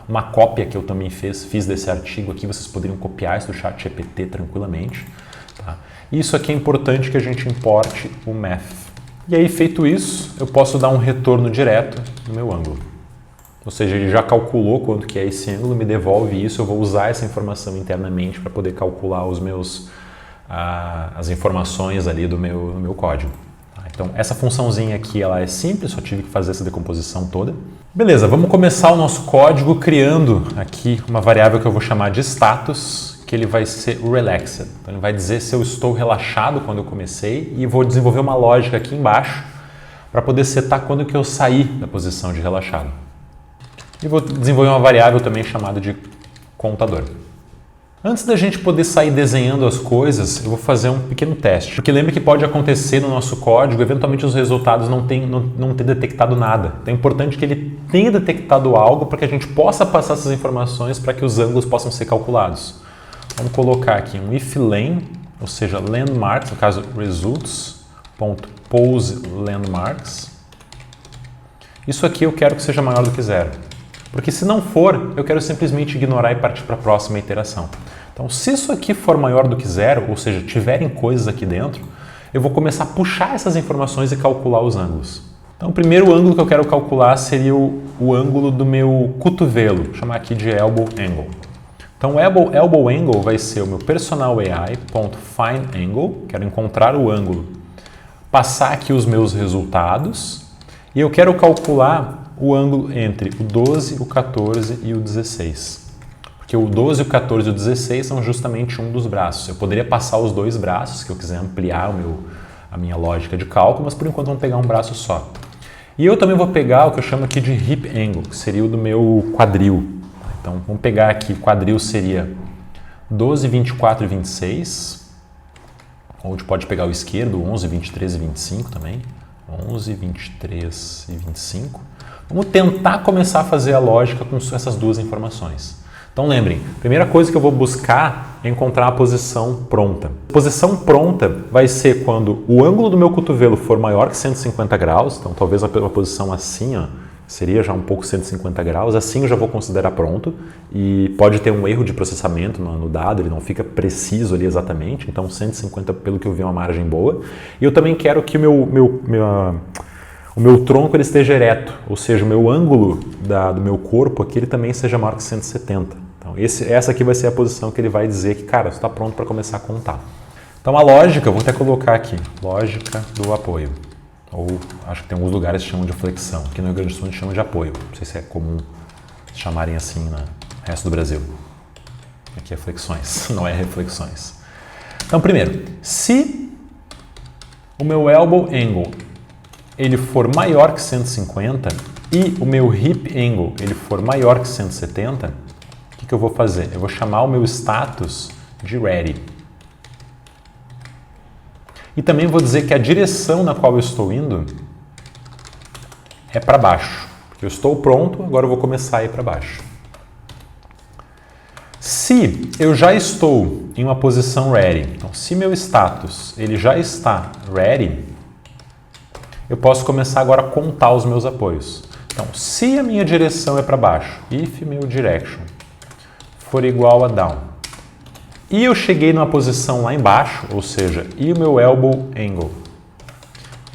uma cópia que eu também fiz desse artigo aqui. Vocês poderiam copiar isso do ChatGPT tranquilamente. Tá? E isso aqui é importante que a gente importe o math. E aí, feito isso, eu posso dar um retorno direto no meu ângulo. Ou seja, ele já calculou quanto que é esse ângulo, me devolve isso, eu vou usar essa informação internamente para poder calcular as informações ali do meu código. Então, essa funçãozinha aqui ela é simples, só tive que fazer essa decomposição toda. Beleza, vamos começar o nosso código criando aqui uma variável que eu vou chamar de status, que ele vai ser relaxed. Então, ele vai dizer se eu estou relaxado quando eu comecei e vou desenvolver uma lógica aqui embaixo para poder setar quando que eu sair da posição de relaxado. E vou desenvolver uma variável também chamada de contador. Antes da gente poder sair desenhando as coisas, eu vou fazer um pequeno teste. Porque lembre que pode acontecer no nosso código, eventualmente os resultados não ter detectado nada. Então é importante que ele tenha detectado algo para que a gente possa passar essas informações para que os ângulos possam ser calculados. Vamos colocar aqui um if len, ou seja, landmarks, no caso results.poseLandmarks. Isso aqui eu quero que seja maior do que 0. Porque se não for, eu quero simplesmente ignorar e partir para a próxima iteração. Então, se isso aqui for maior do que 0, ou seja, tiverem coisas aqui dentro, eu vou começar a puxar essas informações e calcular os ângulos. Então, o primeiro ângulo que eu quero calcular seria o ângulo do meu cotovelo, vou chamar aqui de elbow angle. Então, o elbow angle vai ser o meu personal AI.findAngle, quero encontrar o ângulo, passar aqui os meus resultados e eu quero calcular o ângulo entre o 12, o 14 e o 16. Porque o 12, o 14 e o 16 são justamente um dos braços. Eu poderia passar os dois braços, se eu quiser ampliar a minha lógica de cálculo, mas por enquanto vamos pegar um braço só. E eu também vou pegar o que eu chamo aqui de hip angle, que seria o do meu quadril. Então vamos pegar aqui, o quadril seria 12, 24 e 26. Ou a gente pode pegar o esquerdo, 11, 23 e 25 também. 11, 23 e 25. Vamos tentar começar a fazer a lógica com essas duas informações. Então lembrem, a primeira coisa que eu vou buscar é encontrar a posição pronta. A posição pronta vai ser quando o ângulo do meu cotovelo for maior que 150 graus, então talvez uma posição assim, ó, seria já um pouco 150 graus, assim eu já vou considerar pronto e pode ter um erro de processamento no dado, ele não fica preciso ali exatamente, então 150 pelo que eu vi é uma margem boa. E eu também quero que o meu tronco ele esteja ereto, ou seja, o meu ângulo do meu corpo aqui ele também seja maior que 170. Então essa aqui vai ser a posição que ele vai dizer que, cara, você está pronto para começar a contar. Então a lógica, vou até colocar aqui, lógica do apoio. Ou acho que tem alguns lugares que chamam de flexão. Aqui no Rio Grande do Sul a gente chama de apoio. Não sei se é comum chamarem assim no resto do Brasil. Aqui é flexões, não é reflexões. Então, primeiro, se o meu elbow angle ele for maior que 150 e o meu hip angle ele for maior que 170, o que eu vou fazer? Eu vou chamar o meu status de ready. E também vou dizer que a direção na qual eu estou indo é para baixo. Porque eu estou pronto, agora eu vou começar a ir para baixo. Se eu já estou em uma posição ready, então se meu status ele já está ready, eu posso começar agora a contar os meus apoios. Então, se a minha direção é para baixo, if meu direction for igual a down, e eu cheguei numa posição lá embaixo, ou seja, e o meu elbow angle,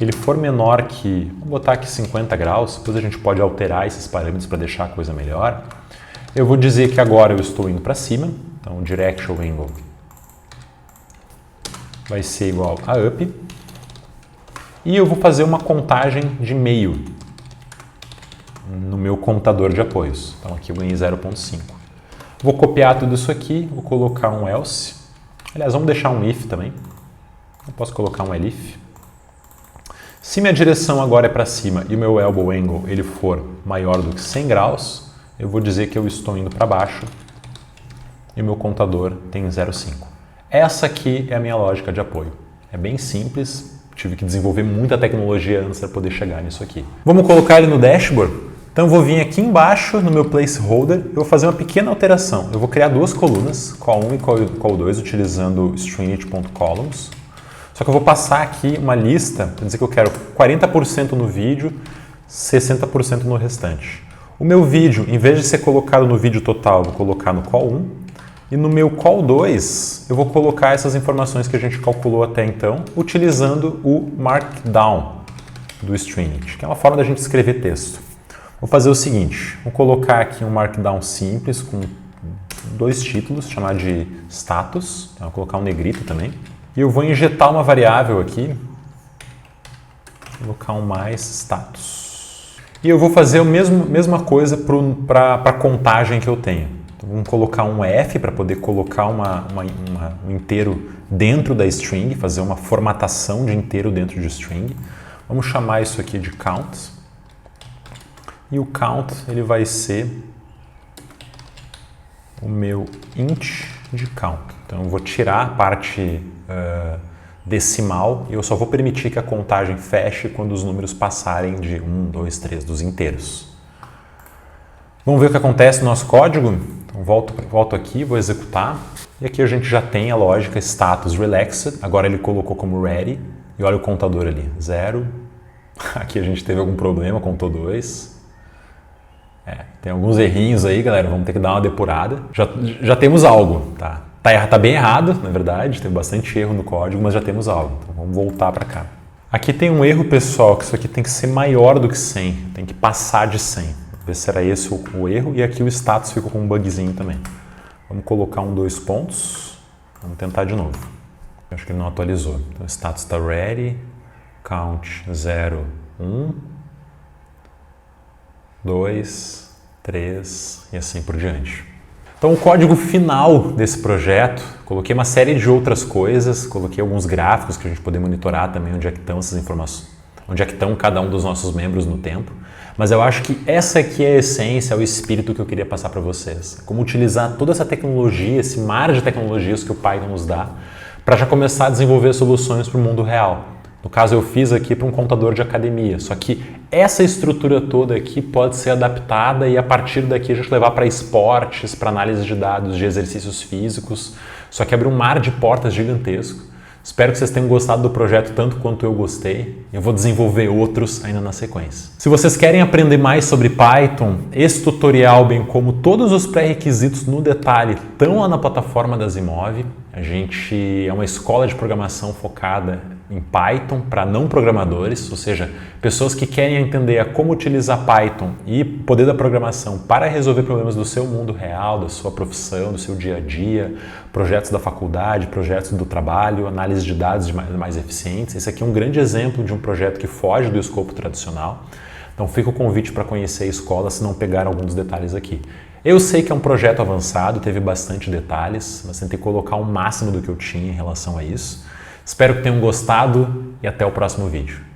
ele for menor que, vou botar aqui 50 graus, depois a gente pode alterar esses parâmetros para deixar a coisa melhor. Eu vou dizer que agora eu estou indo para cima, então direction angle vai ser igual a up. E eu vou fazer uma contagem de meio no meu contador de apoios. Então aqui eu ganhei 0,5. Vou copiar tudo isso aqui, vou colocar um else. Aliás, vamos deixar um if também. Eu posso colocar um elif. Se minha direção agora é para cima e o meu elbow angle ele for maior do que 100 graus, eu vou dizer que eu estou indo para baixo e o meu contador tem 0,5. Essa aqui é a minha lógica de apoio. É bem simples, tive que desenvolver muita tecnologia antes para poder chegar nisso aqui. Vamos colocar ele no dashboard? Então eu vou vir aqui embaixo no meu placeholder, eu vou fazer uma pequena alteração. Eu vou criar duas colunas, col1 e col2, utilizando stringit.columns. Só que eu vou passar aqui uma lista para dizer que eu quero 40% no vídeo, 60% no restante. O meu vídeo, em vez de ser colocado no vídeo total, eu vou colocar no col1. E no meu col2, eu vou colocar essas informações que a gente calculou até então, utilizando o Markdown do Stringit, que é uma forma da gente escrever texto. Vou fazer o seguinte, vou colocar aqui um Markdown simples com dois títulos, chamar de status, então vou colocar um negrito também. E eu vou injetar uma variável aqui, vou colocar um mais status. E eu vou fazer a mesma coisa para a contagem que eu tenho. Então, vamos colocar um F para poder colocar um inteiro dentro da string, fazer uma formatação de inteiro dentro de string. Vamos chamar isso aqui de count. E o count ele vai ser o meu int de count. Então eu vou tirar a parte decimal e eu só vou permitir que a contagem feche quando os números passarem de 1, 2, 3 dos inteiros. Vamos ver o que acontece no nosso código? Então volto aqui, vou executar. E aqui a gente já tem a lógica status relaxed. Agora ele colocou como ready. E olha o contador ali, 0. Aqui a gente teve algum problema, contou 2. Tem alguns errinhos aí, galera, vamos ter que dar uma depurada. Já temos algo, tá? Tá bem errado, na verdade, tem bastante erro no código, mas já temos algo. Então vamos voltar para cá. Aqui tem um erro, pessoal, que isso aqui tem que ser maior do que 100, tem que passar de 100. Vamos ver se era esse o erro, e aqui o status ficou com um bugzinho também. Vamos colocar 2 pontos, vamos tentar de novo. Acho que ele não atualizou. Então o status está ready, count 0, 1. 2, 3 e assim por diante. Então o código final desse projeto, coloquei uma série de outras coisas, coloquei alguns gráficos que a gente poder monitorar também onde é que estão essas informações, onde é que estão cada um dos nossos membros no tempo, mas eu acho que essa aqui é a essência, é o espírito que eu queria passar para vocês. Como utilizar toda essa tecnologia, esse mar de tecnologias que o Python nos dá, para já começar a desenvolver soluções para o mundo real. No caso, eu fiz aqui para um contador de academia, só que essa estrutura toda aqui pode ser adaptada e a partir daqui a gente levar para esportes, para análise de dados de exercícios físicos, só que abre um mar de portas gigantesco. Espero que vocês tenham gostado do projeto tanto quanto eu gostei. Eu vou desenvolver outros ainda na sequência. Se vocês querem aprender mais sobre Python, esse tutorial, bem como todos os pré-requisitos no detalhe, estão lá na plataforma da Zimov. A gente é uma escola de programação focada em Python para não programadores, ou seja, pessoas que querem entender como utilizar Python e o poder da programação para resolver problemas do seu mundo real, da sua profissão, do seu dia a dia, projetos da faculdade, projetos do trabalho, análise de dados mais eficientes. Esse aqui é um grande exemplo de um projeto que foge do escopo tradicional. Então fica o convite para conhecer a escola se não pegar algum dos detalhes aqui. Eu sei que é um projeto avançado, teve bastante detalhes, mas tentei colocar o máximo do que eu tinha em relação a isso. Espero que tenham gostado e até o próximo vídeo.